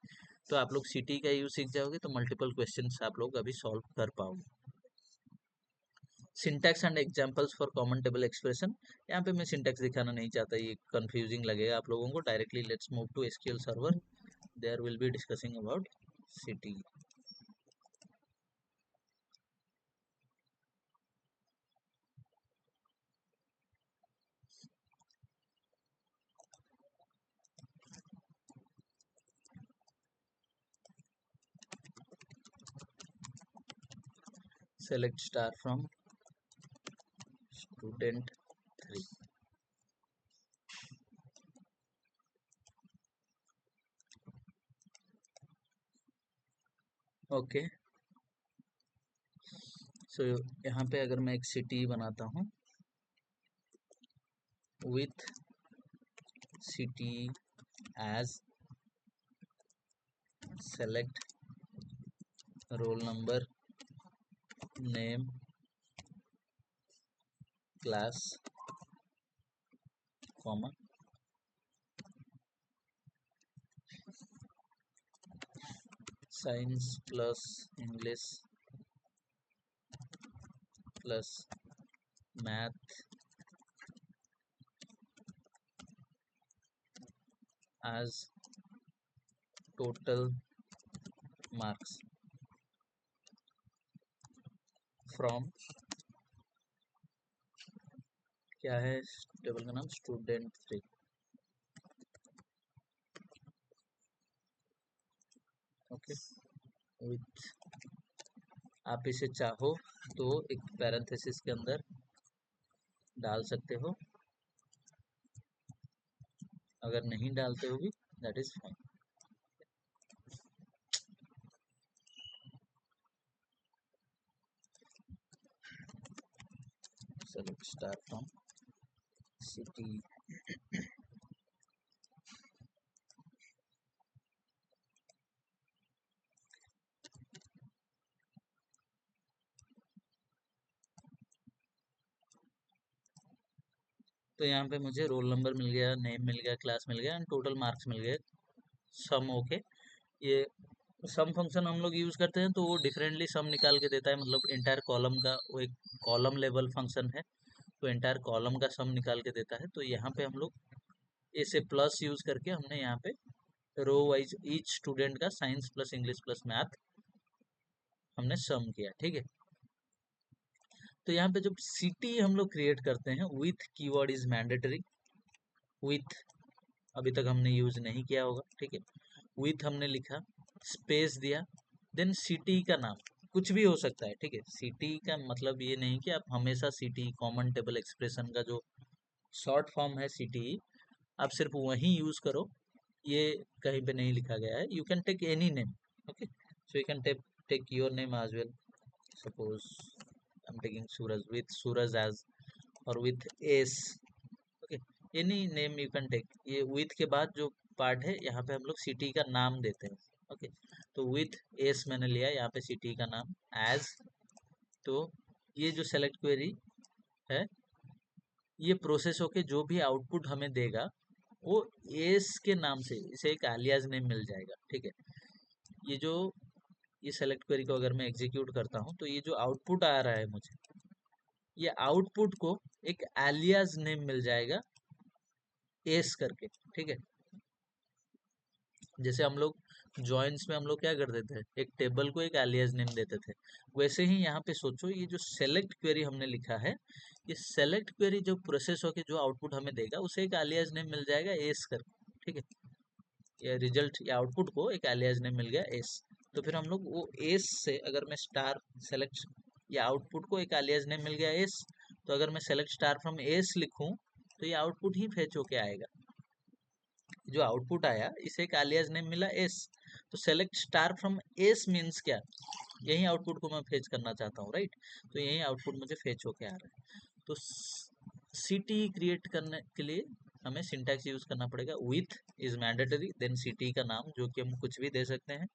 तो आप लोग सिटी का यूज़ सीख जाओगे तो मल्टीपल क्वेश्चंस आप लोग अभी सॉल्व कर पाओगे। Syntax and examples for common table expression, यहाँ पे मैं सिंटैक्स दिखाना नहीं चाहता, ये कंफ्यूजिंग लगेगा आप लोगों को। Directly let's move to SQL server, there will be discussing about CTE. Select star from student 3। Okay, so यहाँ पे अगर मैं एक सिटी बनाता हूँ with CTE as select roll number, name, class, comma, science plus English plus math as total marks from, क्या है table का नाम, स्टूडेंट 3। ओके, विथ, आप इसे चाहो तो एक पैरेंथेसिस के अंदर डाल सकते हो, अगर नहीं डालते हो भी that is fine. Select star from city. तो यहाँ पे मुझे रोल नंबर मिल गया, नेम मिल गया, क्लास मिल गया एंड टोटल मार्क्स मिल गए, सम। ओके, ये सम फंक्शन हम लोग यूज करते हैं तो वो डिफरेंटली सम निकाल के देता है, मतलब इंटायर कॉलम का वो एक कॉलम लेवल फंक्शन है, तो इंटायर कॉलम का सम निकाल के देता है। तो यहाँ पे हम लोग इसे प्लस यूज करके हमने यहाँ पे रो वाइज ईच स्टूडेंट का science plus English plus math हमने सम किया, ठीक है। तो यहाँ पे जब सिटी हम लोग क्रिएट करते हैं with keyword is mandatory, with अभी तक हमने यूज नहीं किया होगा, ठीक है। विथ हमने लिखा, स्पेस दिया, देन सिटी का नाम कुछ भी हो सकता है, ठीक है। सिटी का मतलब ये नहीं कि आप हमेशा सिटी कॉमन टेबल एक्सप्रेशन का जो शॉर्ट फॉर्म है सिटी आप सिर्फ वही यूज करो, ये कहीं पे नहीं लिखा गया है. You can take any name. Okay, so you can take your name as well. Suppose I'm taking Suraj with Suraj as or with S. Okay, any name you can take. ये with के बाद जो part है यहाँ पे हम लोग city का नाम देते हैं. ओके, तो विथ एस मैंने लिया, यहाँ पे सिटी का नाम एज. तो ये जो सेलेक्ट क्वेरी है ये प्रोसेस होके जो भी आउटपुट हमें देगा वो एस के नाम से इसे एक एलियास नेम मिल जाएगा. ठीक है, ये जो ये सेलेक्ट क्वेरी को अगर मैं एग्जीक्यूट करता हूँ तो ये जो आउटपुट आ रहा है मुझे, ये आउटपुट को एक एलियास नेम मिल जाएगा एस करके. ठीक है, जैसे हम लोग जॉइंस में हम लोग क्या करते थे, एक टेबल को एक एलियास नेम देते थे, वैसे ही यहाँ पे सोचो ये जो सेलेक्ट क्वेरी हमने लिखा है, ये सेलेक्ट क्वेरी जो प्रोसेस होके जो आउटपुट हमें देगा उसे एक एलियास नेम मिल जाएगा एस करके. ठीक है, ये रिजल्ट या आउटपुट को एक एलियास नेम मिल गया एस. तो फिर हम लोग वो एस से अगर मैं स्टार सेलेक्ट या आउटपुट को एक एलियास नेम मिल गया एस, तो अगर मैं सेलेक्ट स्टार फ्रॉम एस लिखूं तो ये आउटपुट ही फेच होके आएगा. जो आउटपुट आया इसे एक एलियास नेम मिला एस. तो select star from S means क्या, यही आउटपुट को मैं फेच करना चाहता हूँ, राइट. तो यही आउटपुट मुझे फेच होके आ रहा है. तो सिटी क्रिएट करने के लिए हमें सिंटैक्स यूज करना पड़ेगा. With is mandatory, then city का नाम जो कि हम कुछ भी दे सकते हैं,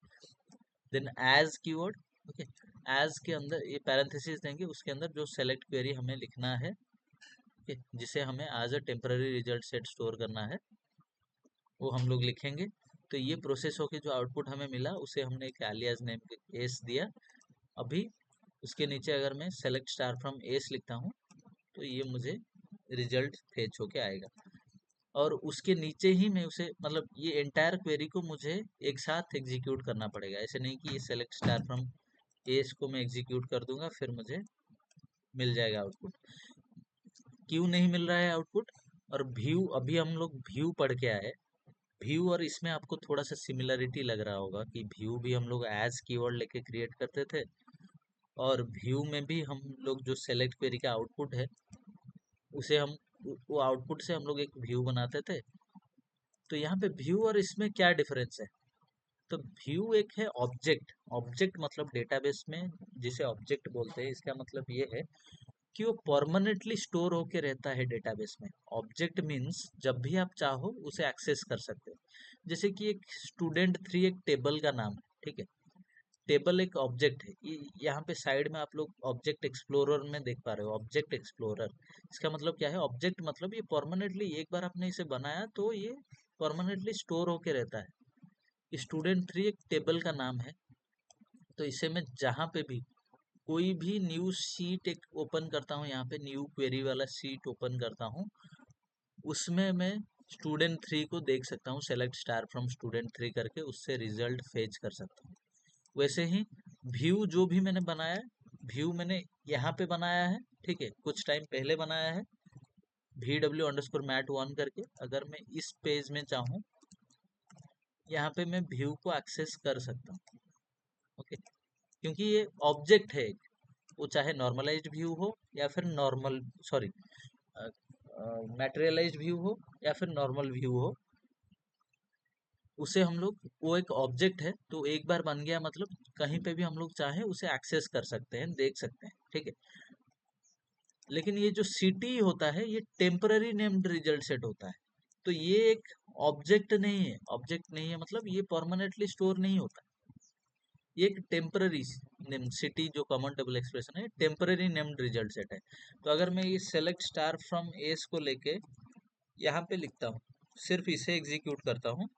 then as keyword. Okay, as के अंदर ये पैरेंथेसिस देंगे, उसके अंदर जो सेलेक्ट क्वेरी हमें लिखना है, okay, जिसे हमें as a temporary result set store करना है वो हम लोग लिखेंगे. तो ये प्रोसेस होके जो आउटपुट हमें मिला उसे हमने एक एलियास नेम एस दिया. अभी उसके नीचे अगर मैं सेलेक्ट स्टार फ्रॉम एस लिखता हूँ तो ये मुझे रिजल्ट फेच होके आएगा. और उसके नीचे ही मैं उसे मतलब ये एंटायर क्वेरी को मुझे एक साथ एग्जीक्यूट करना पड़ेगा. ऐसे नहीं कि ये सेलेक्ट स्टार फ्रॉम एस को मैं एग्जीक्यूट कर दूंगा फिर मुझे मिल जाएगा आउटपुट. क्यों नहीं मिल रहा है आउटपुट? और व्यू, अभी हम लोग व्यू पढ़ के आए. व्यू और इसमें आपको थोड़ा सा सिमिलरिटी लग रहा होगा कि व्यू भी हम लोग एज कीवर्ड लेके क्रिएट करते थे और व्यू में भी हम लोग जो सेलेक्ट क्वेरी का आउटपुट है उसे हम वो आउटपुट से हम लोग एक व्यू बनाते थे. तो यहाँ पे व्यू और इसमें क्या डिफरेंस है? तो व्यू एक है ऑब्जेक्ट. ऑब्जेक्ट मतलब डेटाबेस में जिसे ऑब्जेक्ट बोलते हैं, इसका मतलब ये है कि वो परमानेंटली स्टोर होके रहता है डेटाबेस में. ऑब्जेक्ट मीन्स जब भी आप चाहो उसे एक्सेस कर सकते हो. जैसे कि एक स्टूडेंट थ्री एक टेबल का नाम है. ठीक है, टेबल एक ऑब्जेक्ट है. यहाँ पे साइड में आप लोग ऑब्जेक्ट एक्सप्लोरर में देख पा रहे हो, ऑब्जेक्ट एक्सप्लोरर. इसका मतलब क्या है? ऑब्जेक्ट मतलब ये परमानेंटली एक बार आपने इसे बनाया तो ये परमानेंटली स्टोर होके रहता है. स्टूडेंट थ्री एक टेबल का नाम है, तो इसे मैं जहाँ पे भी कोई भी न्यू शीट एक ओपन करता हूँ, यहाँ पे न्यू क्वेरी वाला शीट ओपन करता हूँ, उसमें मैं स्टूडेंट थ्री को देख सकता हूँ. Select star from student three करके उससे रिजल्ट फेच कर सकता हूँ. वैसे ही व्यू जो भी मैंने बनाया है, व्यू मैंने यहाँ पे बनाया है. ठीक है, कुछ टाइम पहले बनाया है vw_mat1 करके. अगर मैं इस पेज में चाहूँ यहाँ पे मैं व्यू को एक्सेस कर सकता हूँ. ओके, क्योंकि ये ऑब्जेक्ट है एक, वो चाहे नॉर्मलाइज्ड व्यू हो या फिर नॉर्मल सॉरी मैटेरियलाइज्ड व्यू हो या फिर नॉर्मल व्यू हो, उसे हम लोग वो एक ऑब्जेक्ट है तो एक बार बन गया मतलब कहीं पे भी हम लोग चाहे उसे एक्सेस कर सकते हैं, देख सकते हैं. ठीक है, लेकिन ये जो सिटी होता है ये टेम्पररी नेम्ड रिजल्ट सेट होता है. तो ये एक ऑब्जेक्ट नहीं है. ऑब्जेक्ट नहीं है मतलब ये परमानेंटली स्टोर नहीं होता. ये एक टेम्पररी नेम सिटी जो कॉमन टेबल एक्सप्रेशन है टेम्पररी नेम्ड रिजल्ट सेट है. तो अगर मैं ये सेलेक्ट स्टार फ्रॉम एस को लेके यहाँ पे लिखता हूँ, सिर्फ इसे एग्जीक्यूट करता हूँ,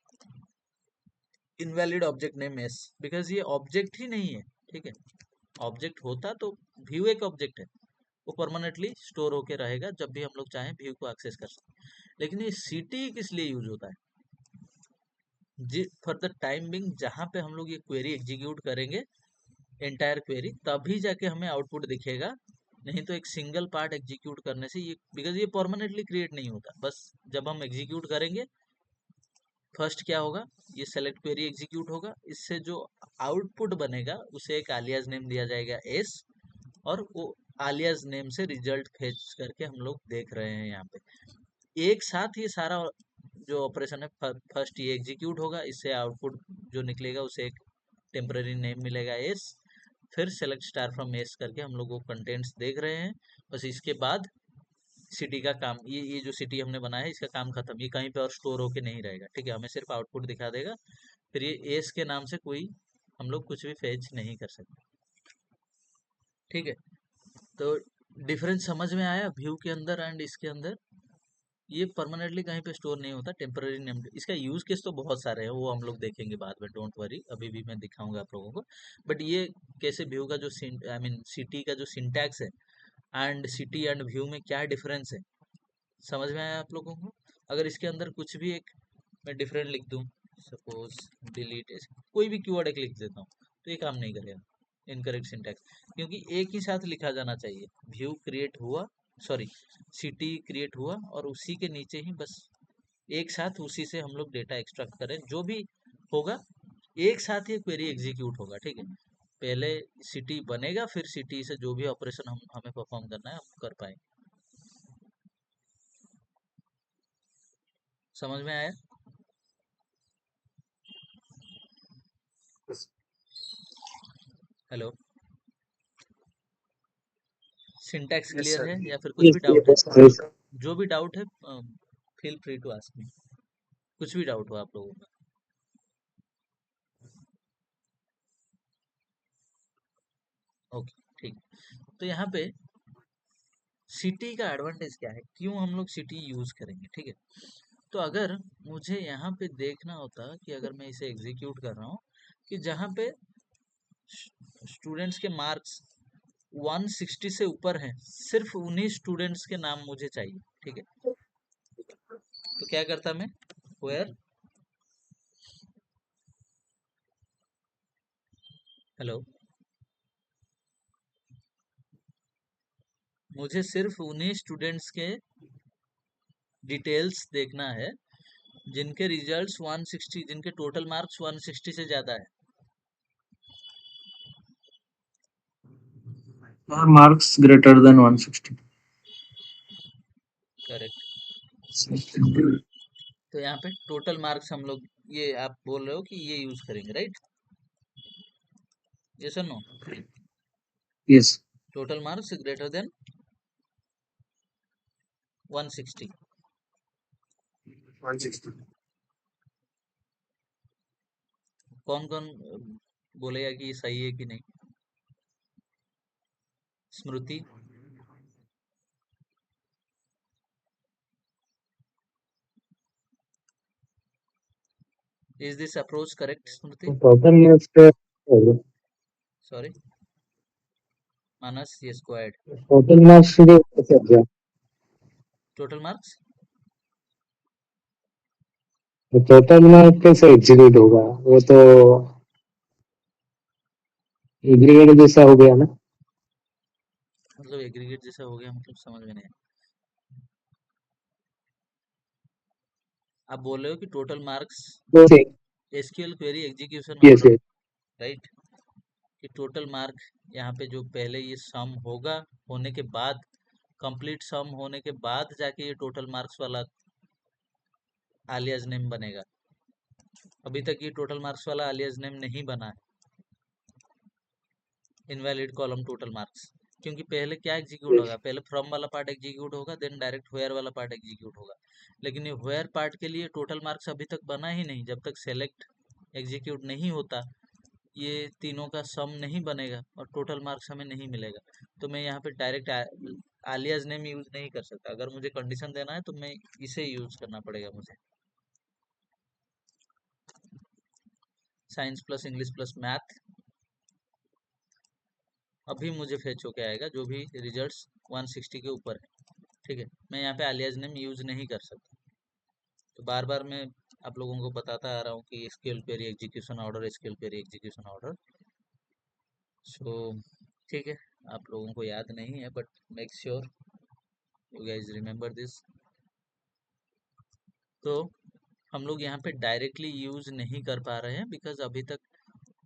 invalid object name S, because ये ऑब्जेक्ट ही नहीं है. ठीक है, ऑब्जेक्ट होता तो व्यू एक ऑब्जेक्ट है, वो परमानेंटली स्टोर होके रहेगा, जब भी हम लोग चाहें व्यू को एक्सेस कर सकते हैं. लेकिन ये सिटी किस लिए यूज होता है? जी, फॉर द टाइम बिंग जहाँ पे हम लोग ये क्वेरी एग्जीक्यूट करेंगे एंटायर क्वेरी, तभी जाके हमें आउटपुट दिखेगा. नहीं तो एक सिंगल पार्ट एग्जीक्यूट करने से ये, बिकॉज ये परमानेंटली क्रिएट नहीं होता, बस जब हम एग्जीक्यूट करेंगे फर्स्ट क्या होगा, ये सेलेक्ट क्वेरी एग्जीक्यूट होगा, इससे जो आउटपुट बनेगा उसे एक आलियास नेम दिया जाएगा एस, और वो आलियास नेम से रिजल्ट फेच करके हम लोग देख रहे हैं यहाँ पे. एक साथ ये सारा जो ऑपरेशन है फर्स्ट ये एग्जीक्यूट होगा, इससे आउटपुट जो निकलेगा उसे एक टेम्पररी नेम मिलेगा एस, फिर सेलेक्ट स्टार फ्रॉम एस करके हम लोग वो कंटेंट्स देख रहे हैं। बस इसके बाद सिटी का काम, ये जो सिटी हमने बनाया है इसका काम खत्म, ये कहीं पे और स्टोर होके नहीं रहेगा, ठीक है, हमें सिर्फ आउटपुट दिखा देगा। फिर ये एस के नाम से कोई हम लोग कुछ भी फेच नहीं कर सकते, ठीक है। तो डिफरेंस समझ में आया व्यू के अंदर एंड इसके अंदर। ये परमानेंटली कहीं पे स्टोर नहीं होता, टेम्पररी नेम। इसका यूज केस तो बहुत सारे हैं, वो हम लोग देखेंगे बाद में, डोंट वरी, अभी भी मैं दिखाऊंगा आप लोगों को। बट ये कैसे व्यू का जो आई मीन सिटी का जो सिंटैक्स है एंड सिटी एंड व्यू में क्या डिफरेंस है, समझ में आया आप लोगों को। अगर इसके अंदर कुछ भी एक मैं डिफरेंट लिख दूं, सपोज डिलीट, कोई भी कीवर्ड एक लिख देता हूँ, तो ये काम नहीं करेगा, इनकरेक्ट सिंटैक्स, क्योंकि एक ही साथ लिखा जाना चाहिए। व्यू क्रिएट हुआ, सॉरी सिटी क्रिएट हुआ, और उसी के नीचे ही बस एक साथ उसी से हम लोग डेटा एक्सट्रैक्ट करें, जो भी होगा एक साथ ही क्वेरी एग्जीक्यूट होगा, ठीक है। पहले सिटी बनेगा, फिर सिटी से जो भी ऑपरेशन हमें परफॉर्म करना है हम कर पाएंगे। समझ में आया? Hello, syntax Yes, clear sir. है या फिर कुछ Yes, भी डाउट है? yes, sir. जो भी डाउट है feel free to ask me, कुछ भी डाउट हो आप लोगों का। ओके, ठीक। तो यहाँ पे सिटी का एडवांटेज क्या है, क्यों हम लोग सिटी यूज करेंगे, ठीक है। तो अगर मुझे यहाँ पे देखना होता कि अगर मैं इसे एग्जीक्यूट कर रहा हूँ कि जहाँ पे स्टूडेंट्स के मार्क्स 160 से ऊपर हैं, सिर्फ उन्हीं स्टूडेंट्स के नाम मुझे चाहिए, ठीक है। तो क्या करता मैं, वेयर, हेलो, मुझे सिर्फ उन्हीं स्टूडेंट्स के डिटेल्स देखना है जिनके रिजल्ट्स 160, जिनके टोटल मार्क्स 160 से ज्यादा है। Marks greater than 160. करेक्ट। तो यहाँ पे टोटल मार्क्स हम लोग, ये आप बोल रहे हो कि ये यूज करेंगे, राइट? यस और no? Yes, total marks greater than 160। 160. कौन कौन बोलेगा कि ये सही है कि नहीं? Smriti, is this approach correct Smriti? Total marks के सॉरी मानस, ये स्क्वायर्ड total marks के कैसे exam total marks. Total mark कैसे एग्जीक्यूट होगा वो तो एग्रीगेट जैसा हो गया ना मतलब एग्रीगेट जैसा हो गया, मतलब समझ में नहीं आया। आप बोल रहे हो कि टोटल मार्क्स तो SQL query execution yes order, yes right, कि टोटल मार्क यहाँ पे जो पहले ये सम होगा, होने के बाद कंप्लीट सम होने के बाद जाके ये टोटल मार्क्स वाला आलियाज नेम बनेगा। अभी तक ये टोटल मार्क्स वाला आलियाज नेम नहीं बना है, इनवैलिड कॉलम टोटल मार्क्स, क्योंकि पहले क्या एग्जीक्यूट होगा, पहले फ्रॉम वाला पार्ट एग्जीक्यूट होगा, देन डायरेक्ट वेयर वाला पार्ट एग्जीक्यूट होगा। लेकिन ये वेयर पार्ट के लिए टोटल मार्क्स अभी तक बना ही नहीं, जब तक सेलेक्ट एग्जीक्यूट नहीं होता ये तीनों का सम नहीं बनेगा और टोटल मार्क्स हमें नहीं मिलेगा। तो मैं यहाँ पे डायरेक्ट आलियाज नेम यूज नहीं कर सकता, अगर मुझे कंडीशन देना है तो मैं इसे यूज करना पड़ेगा मुझे। Science plus English plus math अभी मुझे फेच होके आएगा जो भी रिजल्ट्स 160 के ऊपर है, ठीक है। मैं यहाँ पे आलियाज नेम यूज नहीं कर सकता। तो बार बार मैं आप लोगों को बताता आ रहा हूँ कि SQL query execution order, SQL query execution order. So ठीक है, आप लोगों को याद नहीं है, but make sure you guys remember this. तो हम लोग यहाँ पे डायरेक्टली यूज नहीं कर पा रहे हैं बिकॉज अभी तक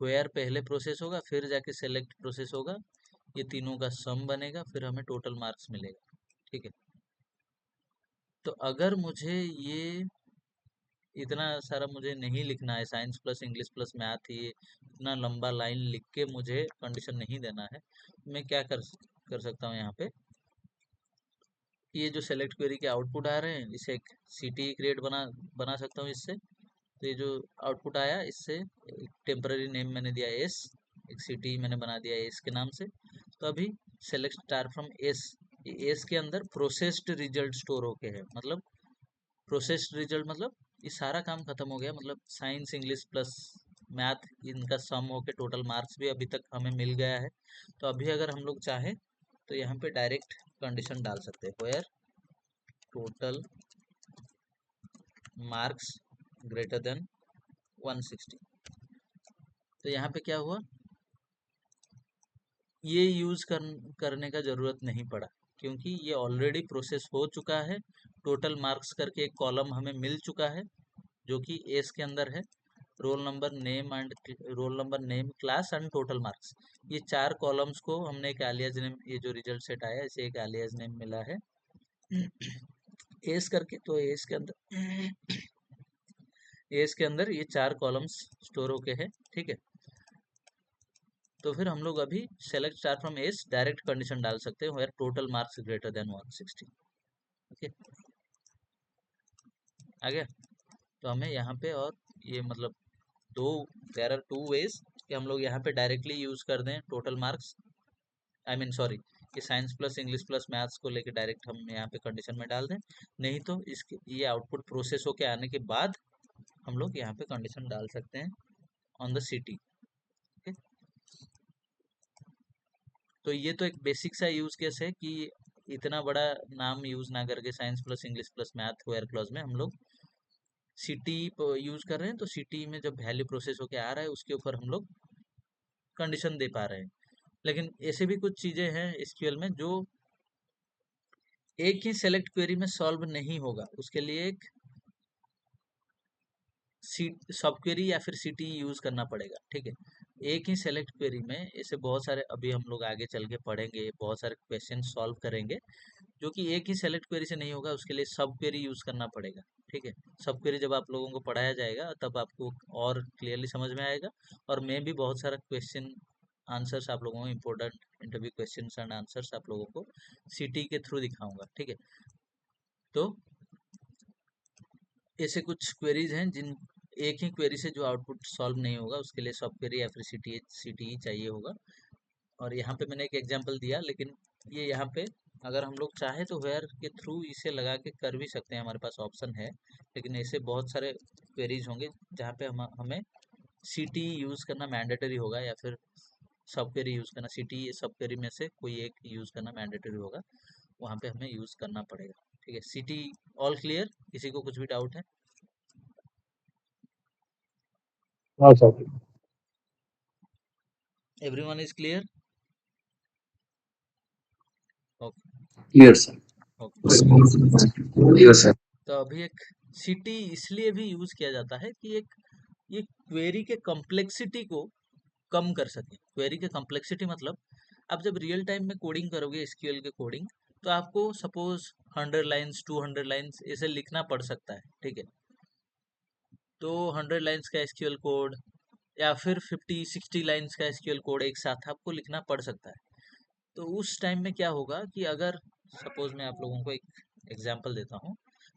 वेयर पहले प्रोसेस होगा, फिर जाके सेलेक्ट प्रोसेस होगा, ये तीनों का सम बनेगा, फिर हमें टोटल मार्क्स मिलेगा, ठीक है। तो अगर मुझे ये इतना सारा मुझे नहीं लिखना है, science plus English plus math, ये इतना लंबा लाइन लिख के मुझे कंडीशन नहीं देना है। मैं क्या कर सकता हूँ यहाँ पे, ये जो सेलेक्ट क्वेरी के आउटपुट आ रहे हैं, इसे एक सिटी क्रिएट बना सकता हूँ इससे। तो ये जो आउटपुट आया, इससे एक टेम्पररी नेम मैंने दिया एस, एक सिटी मैंने बना दिया एस के नाम से। तो अभी select star from S, S के अंदर प्रोसेस्ड रिजल्ट स्टोर होके है, मतलब प्रोसेस्ड रिजल्ट मतलब ये सारा काम खत्म हो गया, मतलब साइंस इंग्लिश प्लस मैथ इनका सम होके टोटल मार्क्स भी अभी तक हमें मिल गया है। तो अभी अगर हम लोग चाहें तो यहाँ पे डायरेक्ट कंडीशन डाल सकते हैं, where total marks greater than 160। तो यहाँ पे क्या हुआ, ये यूज करने का जरूरत नहीं पड़ा, क्योंकि ये ऑलरेडी प्रोसेस हो चुका है। टोटल मार्क्स करके एक कॉलम हमें मिल चुका है, जो कि एस के अंदर है, role number name class and total marks. ये 4 कॉलम्स को हमने एक एलियास नेम, ये जो रिजल्ट सेट आया इसे एक एलियास नेम मिला है एस करके। तो एस के अंदर ये 4 कॉलम्स स्टोर होके है, ठीक है। तो फिर हम लोग अभी select star from as direct condition डाल सकते हैं, where total marks greater than 160। Okay, आ गया। तो हमें यहाँ पे, और ये मतलब दो, देयर आर टू वेज कि हम लोग यहाँ पे डायरेक्टली यूज कर दें total marks, I mean sorry, कि science plus English plus maths को लेके डायरेक्ट हम यहाँ पे कंडीशन में डाल दें। नहीं तो इसके ये आउटपुट प्रोसेस होके आने के बाद हम लोग यहाँ पे कंडीशन डाल सकते हैं ऑन द सिटी। ओके, तो ये तो एक बेसिक सा यूज केस है कि इतना बड़ा नाम यूज ना करके science plus English plus math where clause में हम लोग सिटी यूज कर रहे हैं। तो सिटी में जब वैल्यू प्रोसेस होके आ रहा है उसके ऊपर हम लोग कंडीशन दे पा रहे हैं। लेकिन ऐसे भी कुछ चीजें हैं एसक्यूएल में जो एक ही सेलेक्ट क्वेरी में सॉल्व नहीं होगा, उसके लिए एक सब क्वेरी या फिर सिटी यूज करना पड़ेगा, ठीक है। एक ही सेलेक्ट क्वेरी में ऐसे बहुत सारे, अभी हम लोग आगे चल के पढ़ेंगे, बहुत सारे क्वेश्चन सॉल्व करेंगे जो कि एक ही सेलेक्ट क्वेरी से नहीं होगा, उसके लिए सब क्वेरी यूज करना पड़ेगा, ठीक है। सब क्वेरी जब आप लोगों को पढ़ाया जाएगा तब आपको और क्लियरली समझ में आएगा। और मैं भी बहुत सारा क्वेश्चन आंसर्स आप लोगों को, important interview question and answers आप लोगों को सिटी के थ्रू दिखाऊंगा, ठीक है। तो ऐसे कुछ क्वेरीज हैं जिन एक ही क्वेरी से जो आउटपुट सॉल्व नहीं होगा, उसके लिए सब क्वेरी या फिर सिटी चाहिए होगा। और यहाँ पे मैंने एक एग्जांपल दिया, लेकिन ये यहाँ पे अगर हम लोग चाहे तो वेयर के थ्रू इसे लगा के कर भी सकते हैं, हमारे पास ऑप्शन है। लेकिन ऐसे बहुत सारे क्वेरीज होंगे जहाँ पे हमें सिटी यूज करना मैंडेटरी होगा, या फिर सब क्वेरी यूज करना, सिटी सब क्वेरी में से कोई एक यूज करना मैंडेटरी होगा, वहाँ पे हमें यूज करना पड़ेगा, ठीक है। सिटी ऑल क्लियर, किसी को कुछ भी डाउट है? हाँ sir. Everyone is clear? Okay. Clear sir. Okay, clear sir. तो अभी एक सिटी इसलिए भी यूज किया जाता है कि एक ये क्वेरी के कॉम्प्लेक्सिटी को कम कर सके। क्वेरी के कॉम्प्लेक्सिटी मतलब आप जब रियल टाइम में कोडिंग करोगे एसक्यूएल के कोडिंग, तो आपको सपोज 100 लाइन्स 200 लाइन्स ऐसे लिखना पड़ सकता है, ठीक है। तो 100 लाइन्स का एसक्यूएल कोड या फिर 50-60 लाइन्स का एसक्यूएल कोड एक साथ आपको लिखना पड़ सकता है। तो उस टाइम में क्या होगा कि अगर सपोज मैं आप लोगों को एक एग्जांपल देता हूँ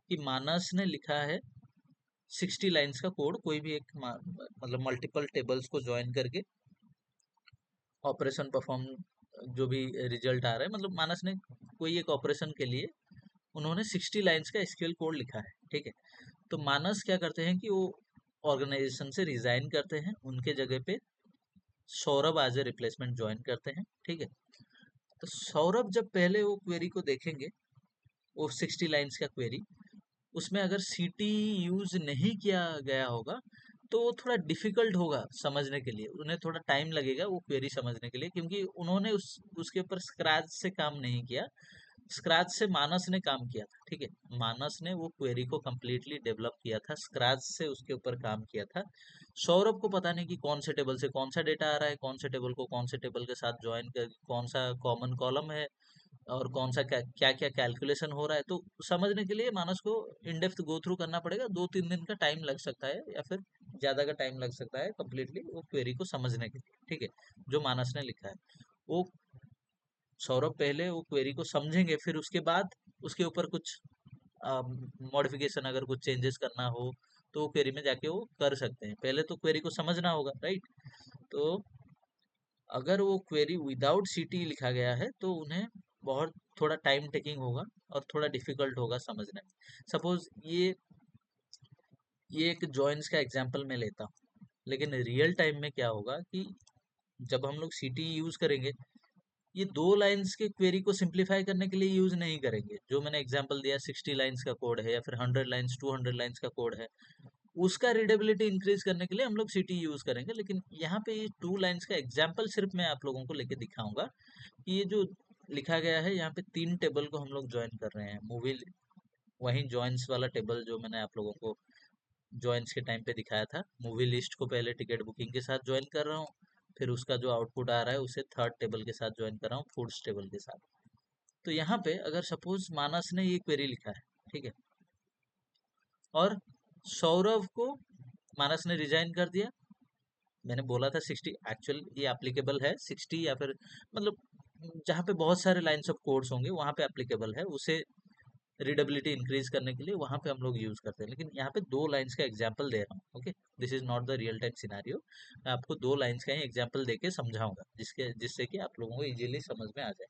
कि मानस ने लिखा है 60 लाइन्स का कोड, कोई भी एक मतलब मल्टीपल टेबल्स को ज्वाइन करके ऑपरेशन परफॉर्म, जो भी रिजल्ट आ रहा है, मतलब मानस ने कोई एक ऑपरेशन के लिए उन्होंने 60 लाइन्स का एसक्यूएल कोड लिखा है, ठीक है। तो मानस क्या करते हैं कि वो ऑर्गेनाइजेशन से रिजाइन करते हैं, उनके जगह पे Saurabh as a replacement join करते हैं, ठीक है। तो सौरभ जब पहले वो क्वेरी को देखेंगे, वो 60 लाइन्स का क्वेरी, उसमें अगर सीटी यूज नहीं किया गया होगा तो वो थोड़ा डिफिकल्ट होगा समझने के लिए, उन्हें थोड़ा टाइम लगेगा वो क्वेरी समझने के लिए, क्योंकि उन्होंने उसके ऊपर स्क्रैच से काम नहीं किया। स्क्रैच से मानस ने काम किया था, ठीक है। मानस ने वो क्वेरी को कम्प्लीटली डेवलप किया था, स्क्रैच से उसके ऊपर काम किया था। सौरभ को पता नहीं कि कौन से टेबल से कौन सा डेटा आ रहा है, कौन से टेबल को कौन से टेबल के साथ ज्वाइन कर, कौन सा कॉमन कॉलम है, और कौन सा क्या क्या कैलकुलेशन हो रहा है, तो समझने के लिए मानस को इन डेप्थ गो थ्रू करना पड़ेगा। 2-3 दिन का टाइम लग सकता है या फिर ज़्यादा का टाइम लग सकता है कम्प्लीटली वो क्वेरी को समझने के लिए, ठीक है, जो मानस ने लिखा है। वो सौरभ पहले वो क्वेरी को समझेंगे, फिर उसके बाद उसके ऊपर कुछ मॉडिफिकेशन अगर कुछ चेंजेस करना हो तो वो क्वेरी में जाके वो कर सकते हैं। पहले तो क्वेरी को समझना होगा, राइट। तो अगर वो क्वेरी विदाउट सीटी लिखा गया है तो उन्हें बहुत थोड़ा टाइम टेकिंग होगा और थोड़ा डिफिकल्ट होगा समझने में। सपोज ये एक जॉइंस का एग्जांपल मैं लेता हूँ, लेकिन रियल टाइम में क्या होगा कि जब हम लोग सीटी यूज करेंगे, ये 2 लाइन्स के क्वेरी को सिंप्लीफाई करने के लिए यूज नहीं करेंगे। जो मैंने एग्जांपल दिया 60 लाइन्स का कोड है या फिर 100 लाइन्स 200 लाइन्स का कोड है, उसका रीडेबिलिटी इंक्रीज करने के लिए हम लोग सीटी यूज करेंगे। लेकिन यहाँ पे ये 2 लाइन्स का एग्जाम्पल सिर्फ मैं आप लोगों को लेके दिखाऊंगा कि ये जो लिखा गया है यहाँ पे 3 टेबल को हम लोग ज्वाइन कर रहे हैं। मूवी वहीं जॉइंस वाला टेबल जो मैंने आप लोगों को जॉइंस के टाइम पे दिखाया था, मूवी लिस्ट को पहले टिकट बुकिंग के साथ ज्वाइन कर रहा हूँ, फिर उसका जो आउटपुट आ रहा है उसे थर्ड टेबल के साथ ज्वाइन कर रहा हूँ, फूड्स टेबल के साथ। तो यहाँ पे अगर सपोज मानस ने ये क्वेरी लिखा है, ठीक है, और सौरभ को मानस ने रिजाइन कर दिया। मैंने बोला था 60, एक्चुअल ये एप्लीकेबल है 60 या फिर मतलब जहाँ पे बहुत सारे लाइन्स ऑफ कोड्स होंगे वहाँ पे एप्लीकेबल है, उसे रीडेबिलिटी इंक्रीज करने के लिए वहाँ पे हम लोग यूज करते हैं। लेकिन यहाँ पे 2 लाइन्स का एग्जाम्पल दे रहा हूँ, okay, this is not the real time scenario. मैं आपको 2 लाइन्स का ही एग्जाम्पल देके समझाऊंगा जिससे कि आप लोगों को इजीली समझ में आ जाए।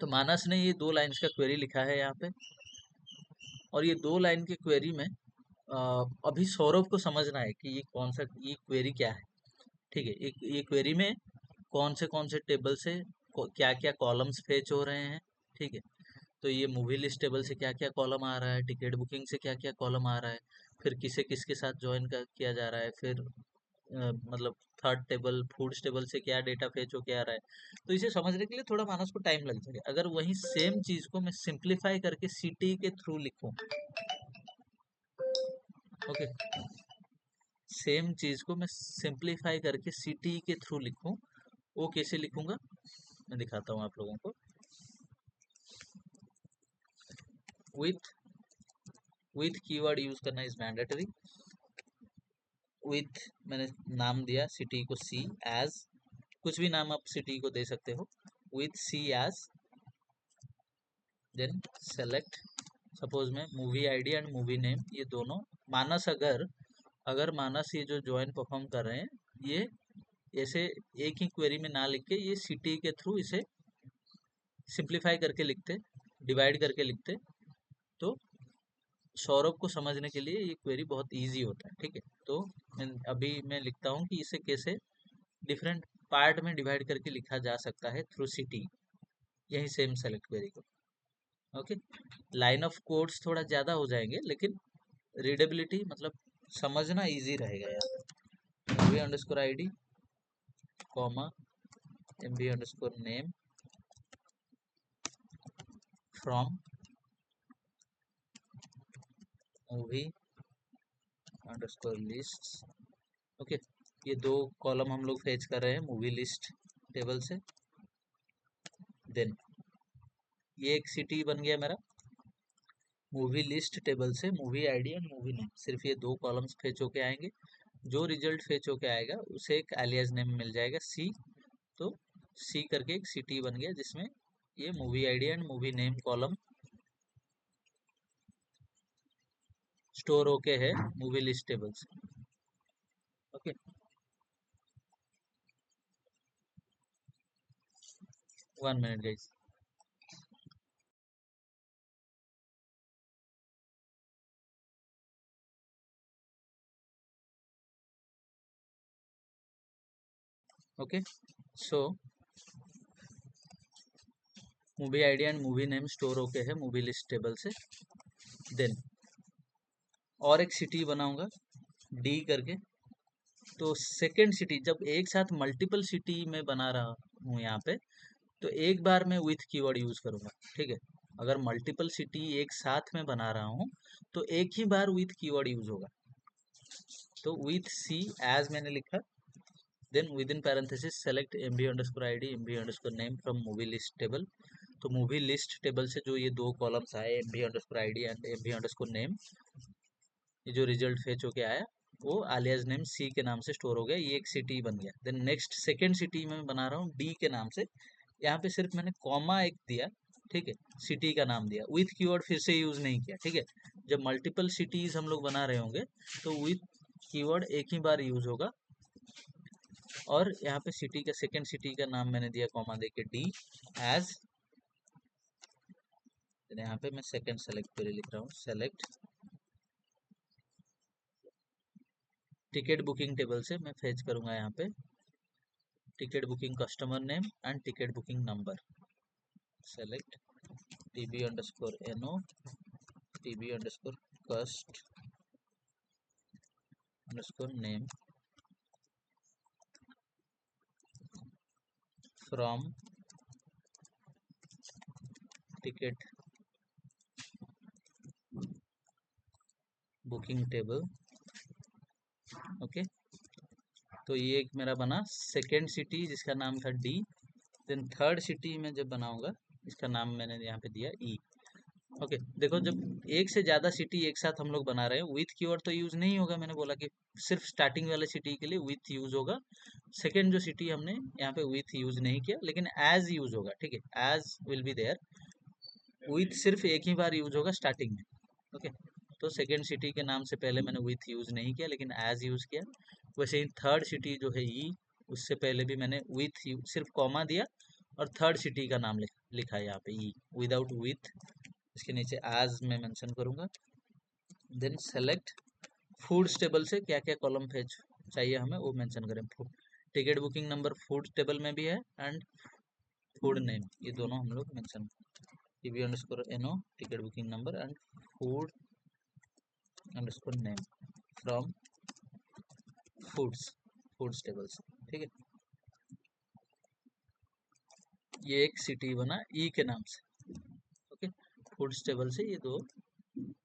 तो मानस ने ये 2 लाइन्स का क्वेरी लिखा है यहाँ पे, और ये 2 लाइन के क्वेरी में अभी सौरभ को समझना है कि ये क्वेरी क्या है, ठीक है। एक ये क्वेरी में कौन से टेबल से क्या क्या कॉलम्स फेच हो रहे हैं, ठीक है। तो ये मूवी लिस्ट टेबल से क्या क्या कॉलम आ रहा है, टिकट बुकिंग से क्या क्या कॉलम आ रहा है, फिर किसे किसके साथ ज्वाइन किया जा रहा है, फिर मतलब थर्ड टेबल फूड्स टेबल से क्या डेटा फेच हो के आ रहा है। तो इसे समझने के लिए थोड़ा मानस को टाइम लग जाएगा। अगर वही सेम चीज को मैं सिंप्लीफाई करके सीटी के थ्रू लिखूं, ओके, सेम चीज को मैं सिंप्लीफाई करके सीटी के थ्रू लिखूं, वो कैसे लिखूंगा मैं दिखाता हूँ आप लोगों को। विथ विथ कीवर्ड यूज करना इज मैंडेटरी। विथ मैंने नाम दिया सिटी को सी एज, कुछ भी नाम आप सिटी को दे सकते हो, with C as, then select. Suppose मैं movie ID and movie name ये दोनों मानस अगर अगर मानस ये जो ज्वाइन परफॉर्म कर रहे हैं, ये ऐसे एक ही क्वेरी में ना लिख के ये सिटी के थ्रू इसे सिंप्लीफाई करके लिखते, डिवाइड करके लिखते, तो सौरभ को समझने के लिए ये क्वेरी बहुत इजी होता है, ठीक है। तो मैं लिखता हूँ कि इसे कैसे डिफरेंट पार्ट में डिवाइड करके लिखा जा सकता है थ्रू सिटी, यही सेम सेलेक्ट क्वेरी को, ओके। लाइन ऑफ कोड्स थोड़ा ज़्यादा हो जाएंगे लेकिन रीडेबिलिटी मतलब समझना इजी रहेगा यार। Movie underscore ID comma MB underscore name from movie underscore list, okay. ये 2 कॉलम हम लोग फेच कर रहे हैं मूवी लिस्ट टेबल से। देन ये एक सिटी बन गया मेरा मूवी लिस्ट टेबल से, movie ID and movie name, सिर्फ ये 2 कॉलम्स फेच होके आएंगे। जो रिजल्ट फेच होके आएगा उसे एक एलियास नेम मिल जाएगा सी। तो सी करके एक सिटी बन गया जिसमें ये movie ID and movie name column store होके है मूवी लिस्ट टेबल से, okay. 1 minute guys. Okay, so movie ID and movie name store होके है मूवी लिस्ट टेबल से। देन और एक सिटी बनाऊंगा डी करके। तो सेकेंड सिटी जब एक साथ मल्टीपल सिटी में बना रहा हूँ यहाँ पे, तो एक बार मैं विथ कीवर्ड यूज करूंगा, ठीक है। अगर मल्टीपल सिटी एक साथ में बना रहा हूँ तो एक ही बार विथ कीवर्ड यूज होगा। तो विथ सी एज मैंने लिखा, then within parenthesis select MB underscore ID MB underscore name from movie list table, तो मूवी लिस्ट टेबल से जो ये दो कॉलम्स आए MV_ID एंड MV_name, ये जो रिजल्ट फेच होके आया वो आलियाज नेम सी के नाम से स्टोर हो गया, ये एक सिटी बन गया। देन नेक्स्ट सेकेंड सिटी में बना रहा हूँ डी के नाम से, यहाँ पे सिर्फ मैंने कॉमा एक दिया, ठीक है, सिटी का नाम दिया, विथ कीवर्ड फिर से यूज नहीं किया, ठीक है। जब मल्टीपल सिटीज हम लोग बना रहे होंगे तो विथ कीवर्ड एक ही बार यूज होगा। और यहाँ पे सिटी का सेकेंड सिटी का नाम मैंने दिया कॉमा देके डी एज, यहाँ पे मैं सेकेंड सेलेक्ट पे लिख रहा हूँ, सेलेक्ट टिकट बुकिंग टेबल से मैं फेच करूंगा यहाँ पे ticket booking customer name and ticket booking number, select TB_NO TB_cust_name from ticket booking table। Okay, तो ये एक मेरा बना सेकेंड सिटी जिसका नाम था डी। देन थर्ड सिटी में जब बनाऊंगा इसका नाम मैंने यहाँ पे दिया ई। ओके, देखो जब एक से ज़्यादा सिटी एक साथ हम लोग बना रहे हैं, विथ कीवर्ड तो यूज़ नहीं होगा, मैंने बोला कि सिर्फ स्टार्टिंग वाले सिटी के लिए विथ यूज़ होगा। सेकेंड जो सिटी हमने यहाँ पे विथ यूज़ नहीं किया, लेकिन एज यूज़ होगा, ठीक है, as will be there, with सिर्फ एक ही बार यूज़ होगा स्टार्टिंग में। ओके, तो सेकेंड सिटी के नाम से पहले मैंने विथ यूज़ नहीं किया लेकिन एज यूज़ किया। वैसे ही थर्ड सिटी जो है ई, उससे पहले भी मैंने विथ सिर्फ कॉमा दिया और थर्ड सिटी का नाम लिखा है यहाँ पे ई विदाउट विथ, इसके नीचे एज मैं मेंशन करूंगा। देन सेलेक्ट फूड्स टेबल से क्या क्या कॉलम फेच चाहिए हमें वो मेंशन करें। Ticket booking number food table में भी है एंड फूड नेम, ये दोनों हम लोग mention, TB_NO ticket booking number and food_name from foods tables, ठीक है। ये एक सिटी बना ई के नाम से, ओके, फूड्स टेबल से ये दो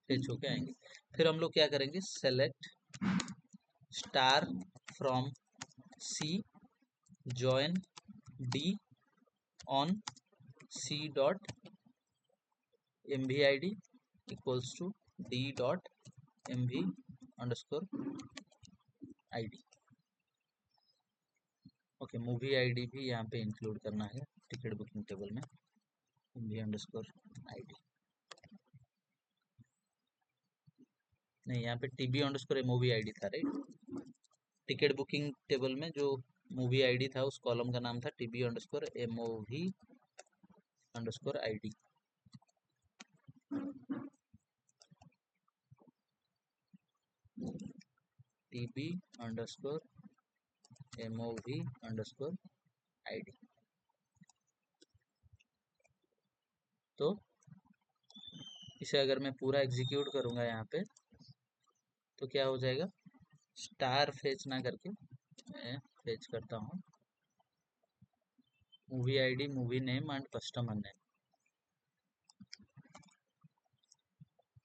फेच होके आएंगे। फिर हम लोग क्या करेंगे, select star from C join D on C dot MVID equals to D dot MV_ID। Okay, movie ID भी यहाँ पे इंक्लूड करना है टिकट बुकिंग टेबल में, MV_ID नहीं, यहाँ पे TB_MOVID था, राइट। टिकट बुकिंग टेबल में जो मूवी ID था उस कॉलम का नाम था TB_MOV_ID। TB_MOV_ID। तो इसे अगर मैं पूरा एग्जीक्यूट करूंगा यहाँ पे तो क्या हो जाएगा, स्टार फेच ना करके मैं फेच करता हूँ movie ID, movie name and customer name,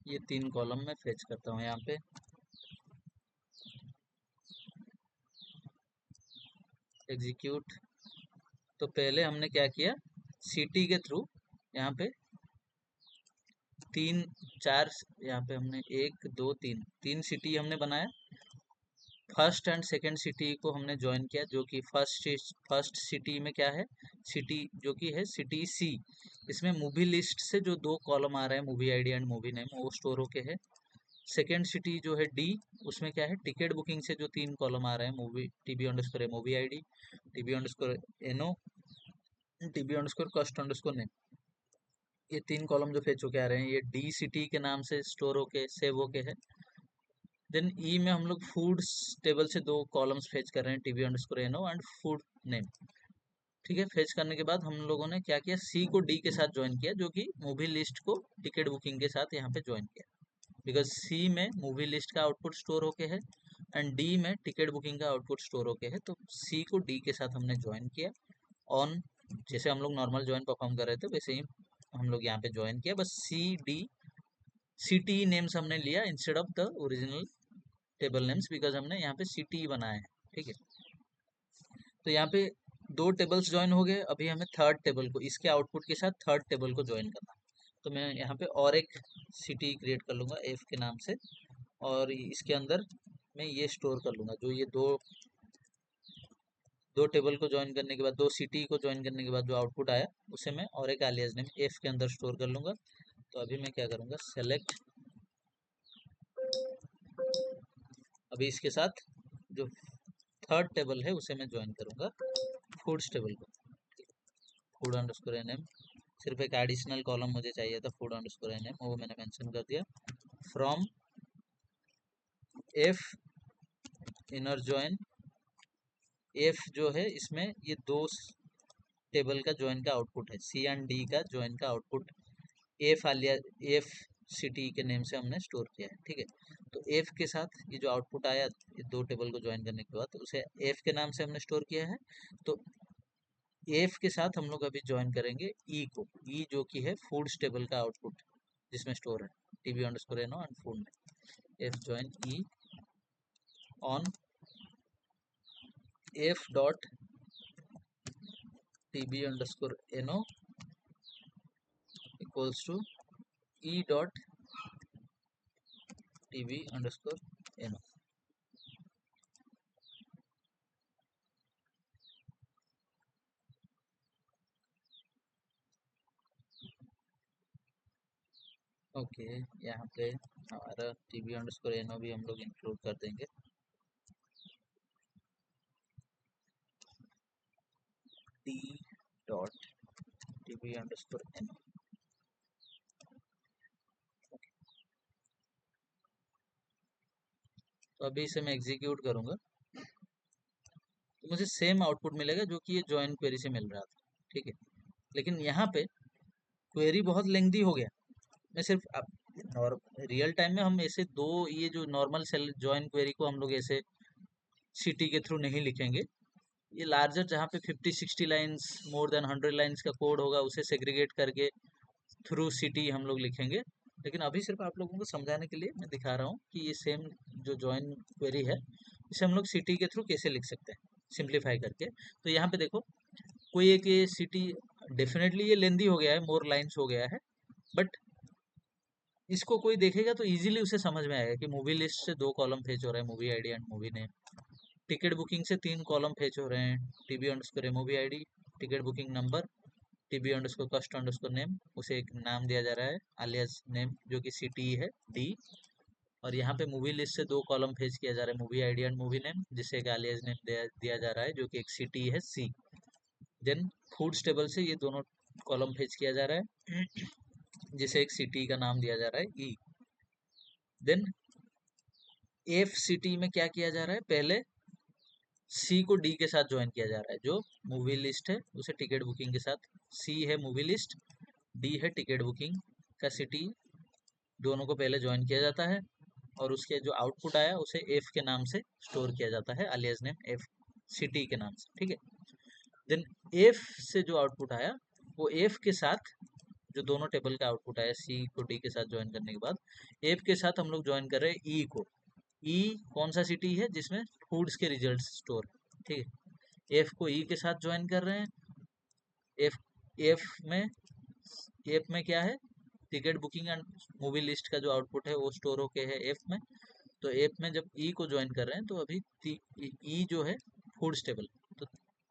ये तीन कॉलम में फेच करता हूँ यहाँ पे। एग्जीक्यूट, तो पहले हमने क्या किया, सिटी के थ्रू यहाँ पे तीन चार, यहाँ पे हमने एक दो तीन सिटी हमने बनाया। फर्स्ट एंड सेकंड सिटी को हमने ज्वाइन किया, जो कि फर्स्ट सिटी में क्या है, सिटी जो कि है सिटी सी, इसमें मूवी लिस्ट से जो दो कॉलम आ रहे हैं movie ID and movie name वो स्टोर होके है। सेकेंड सिटी जो है डी, उसमें क्या है, टिकट बुकिंग से जो तीन कॉलम आ रहे हैं मूवी TB_MOVID, TB_NO, TB_CUST_name, ये तीन कॉलम जो फेच होके आ रहे हैं ये डी सिटी के नाम से स्टोर होके सेव होके है। देन ई में हम लोग फूड्स टेबल से दो कॉलम्स फेच कर रहे हैं TB_NO एंड फूड नेम, ठीक है। फेच करने के बाद हम लोगों ने क्या किया, सी को डी के साथ ज्वाइन किया, जो कि मूवी लिस्ट को टिकट बुकिंग के साथ यहाँ पे ज्वाइन किया, बिकॉज सी में मूवी लिस्ट का आउटपुट स्टोर होके है एंड डी में टिकट बुकिंग का आउटपुट स्टोर होके है, तो सी को डी के साथ हमने ज्वाइन किया ऑन, जैसे हम लोग नॉर्मल ज्वाइन परफॉर्म कर रहे थे वैसे ही हम लोग यहाँ पे ज्वाइन किया, बस CT नेम्स हमने लिया instead of the original table names, because हमने यहाँ पे सिटी बनाया है, ठीक है। तो यहाँ पे दो टेबल्स ज्वाइन हो गए, अभी हमें थर्ड टेबल को इसके आउटपुट के साथ थर्ड टेबल को ज्वाइन करना है। तो मैं यहाँ पे और एक सिटी क्रिएट कर लूँगा एफ के नाम से, और इसके अंदर मैं ये स्टोर कर लूँगा, जो ये दो टेबल को ज्वाइन करने के बाद, दो सिटी को ज्वाइन करने के बाद जो आउटपुट आया उसे मैं और एक alias नेम एफ के अंदर स्टोर कर लूँगा। तो अभी मैं क्या करूँगा, सेलेक्ट, अभी इसके साथ जो थर्ड टेबल है उसे मैं ज्वाइन करूँगा फूड्स टेबल को, फूड अंडरस्कोर एनएम। सिर्फ एक एडिशनल कॉलम मुझे चाहिए था फूड अंडरस्कोर एनएम, वो मैंने मेंशन कर दिया। From F inner join, F जो है इसमें ये दो टेबल का ज्वाइन का आउटपुट है, सी एंड डी का ज्वाइन का output F Alia F city के नेम से हमने स्टोर किया है, ठीक है। तो एफ के साथ ये जो आउटपुट आया, ये दो टेबल को ज्वाइन करने के बाद, तो उसे एफ के नाम से हमने स्टोर किया है। तो एफ के साथ हम लोग अभी ज्वाइन करेंगे ई को, ई जो कि है फूड्स टेबल का आउटपुट जिसमें स्टोर है TB underscore eno and food में। F join E on F dot TB underscore eno equals to E dot TB underscore eno. Okay, यहाँ पे हमारा टीबी अंडरस्कोर एनो भी हम लोग इंक्लूड कर देंगे। टी डॉट टीबी अंडरस्कोर एनो। तो अभी इसे मैं एग्जीक्यूट करूंगा तो मुझे सेम आउटपुट मिलेगा जो कि ये ज्वाइन क्वेरी से मिल रहा था, ठीक है। लेकिन यहाँ पे क्वेरी बहुत लेंथी हो गया। मैं सिर्फ और रियल टाइम में हम ऐसे दो, ये जो नॉर्मल सेल ज्वाइन क्वेरी को हम लोग ऐसे सिटी के थ्रू नहीं लिखेंगे। ये लार्जर जहाँ पे 50-60 लाइंस, मोर देन 100 लाइंस का कोड होगा, उसे सेग्रीगेट करके थ्रू सिटी हम लोग लिखेंगे। लेकिन अभी सिर्फ आप लोगों को समझाने के लिए मैं दिखा रहा हूँ कि ये सेम जो ज्वाइन क्वेरी है इसे हम लोग सिटी के थ्रू कैसे लिख सकते हैं सिंप्लीफाई करके। तो यहाँ पे देखो, कोई एक ये सिटी, डेफिनेटली ये लेंदी हो गया है, मोर लाइंस हो गया है, बट इसको कोई देखेगा तो इजीली उसे समझ में आएगा कि मूवी लिस्ट से 2 कॉलम फेच हो रहा है, movie ID and movie name. Ticket booking से 3 कॉलम फेच हो रहे हैं, TB underscore movie ID, ticket booking number, TB underscore कस्ट अंडरस्कोर नेम, उसे एक नाम दिया जा रहा है alias नेम जो कि सिटी है डी। और यहाँ पे मूवी लिस्ट से 2 कॉलम फेच किया जा रहा है, movie ID and movie name, जिसे एक alias नेम दिया जा रहा है जो कि एक सिटी है सी। देन फूड्स टेबल से ये दोनों कॉलम फेच किया जा रहा है जिसे एक सिटी का नाम दिया जा रहा है ई। देन एफ सिटी में क्या किया जा रहा है, पहले सी को डी के साथ ज्वाइन किया जा रहा है, जो मूवी लिस्ट है उसे टिकट बुकिंग के साथ, सी है मूवी लिस्ट, डी है टिकट बुकिंग का सिटी, दोनों को पहले ज्वाइन किया जाता है और उसके जो आउटपुट आया उसे एफ के नाम से स्टोर किया जाता है, alias नेम एफ सिटी के नाम से, ठीक है। देन एफ से जो आउटपुट आया वो एफ के साथ, जो दोनों टेबल का आउटपुट आया सी को डी के साथ ज्वाइन करने के बाद, एफ के साथ हम लोग ज्वाइन कर रहे हैं ई को। ई कौन सा सिटी है जिसमें फूड्स के रिजल्ट स्टोर, ठीक है। एफ को ई के साथ ज्वाइन कर रहे हैं। एफ एफ में एफ में क्या है, ticket booking and movie list का जो आउटपुट है वो स्टोर होके है एफ में। तो एफ में जब ई को ज्वाइन कर रहे हैं तो अभी ई जो है फूड्स टेबल, तो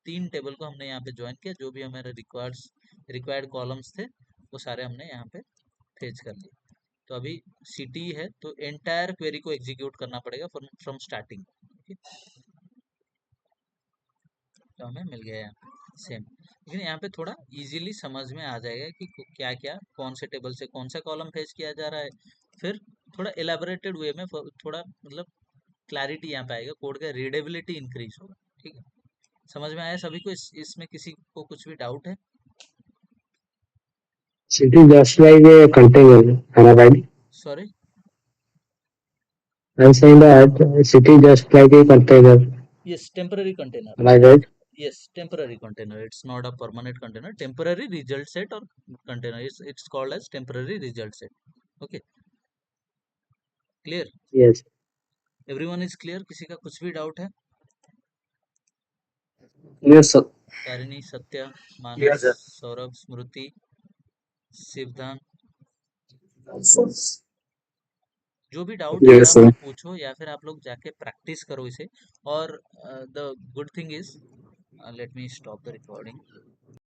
3 टेबल को हमने यहाँ पे ज्वाइन किया, जो भी हमारे रिक्वायर्ड कॉलम्स थे वो सारे हमने यहाँ पे फेच कर लिए। तो अभी सिटी है तो एंटायर क्वेरी को एग्जीक्यूट करना पड़ेगा फ्रॉम स्टार्टिंग, तो हमें मिल गया यहाँ सेम। लेकिन यहाँ पे थोड़ा इजीली समझ में आ जाएगा कि क्या क्या कौन से टेबल से कौन सा कॉलम फेच किया जा रहा है। फिर थोड़ा एलाबोरेटेड वे में थोड़ा मतलब क्लैरिटी यहाँ पे आएगा, कोड का रीडेबिलिटी इंक्रीज होगा, ठीक है। समझ में आया सभी को? इसमें किसी को कुछ भी डाउट है? It is just like a container, right? Sorry? I'm saying that city just like a container, yes, temporary container. am I right? Yes, temporary container. It's not a permanent container. Temporary result set or container. It's called as temporary result set. Okay, clear? Yes. Everyone is clear? किसी का कुछ भी doubt है? Yes, sir. Tarini, सत्य, Yes, मानस, sir. Saurabh, स्मृति, शिवधाम, जो भी doubt है yes आराम सर। से पूछो या फिर आप लोग जाके प्रैक्टिस करो इसे। और the good thing is, let me stop the recording.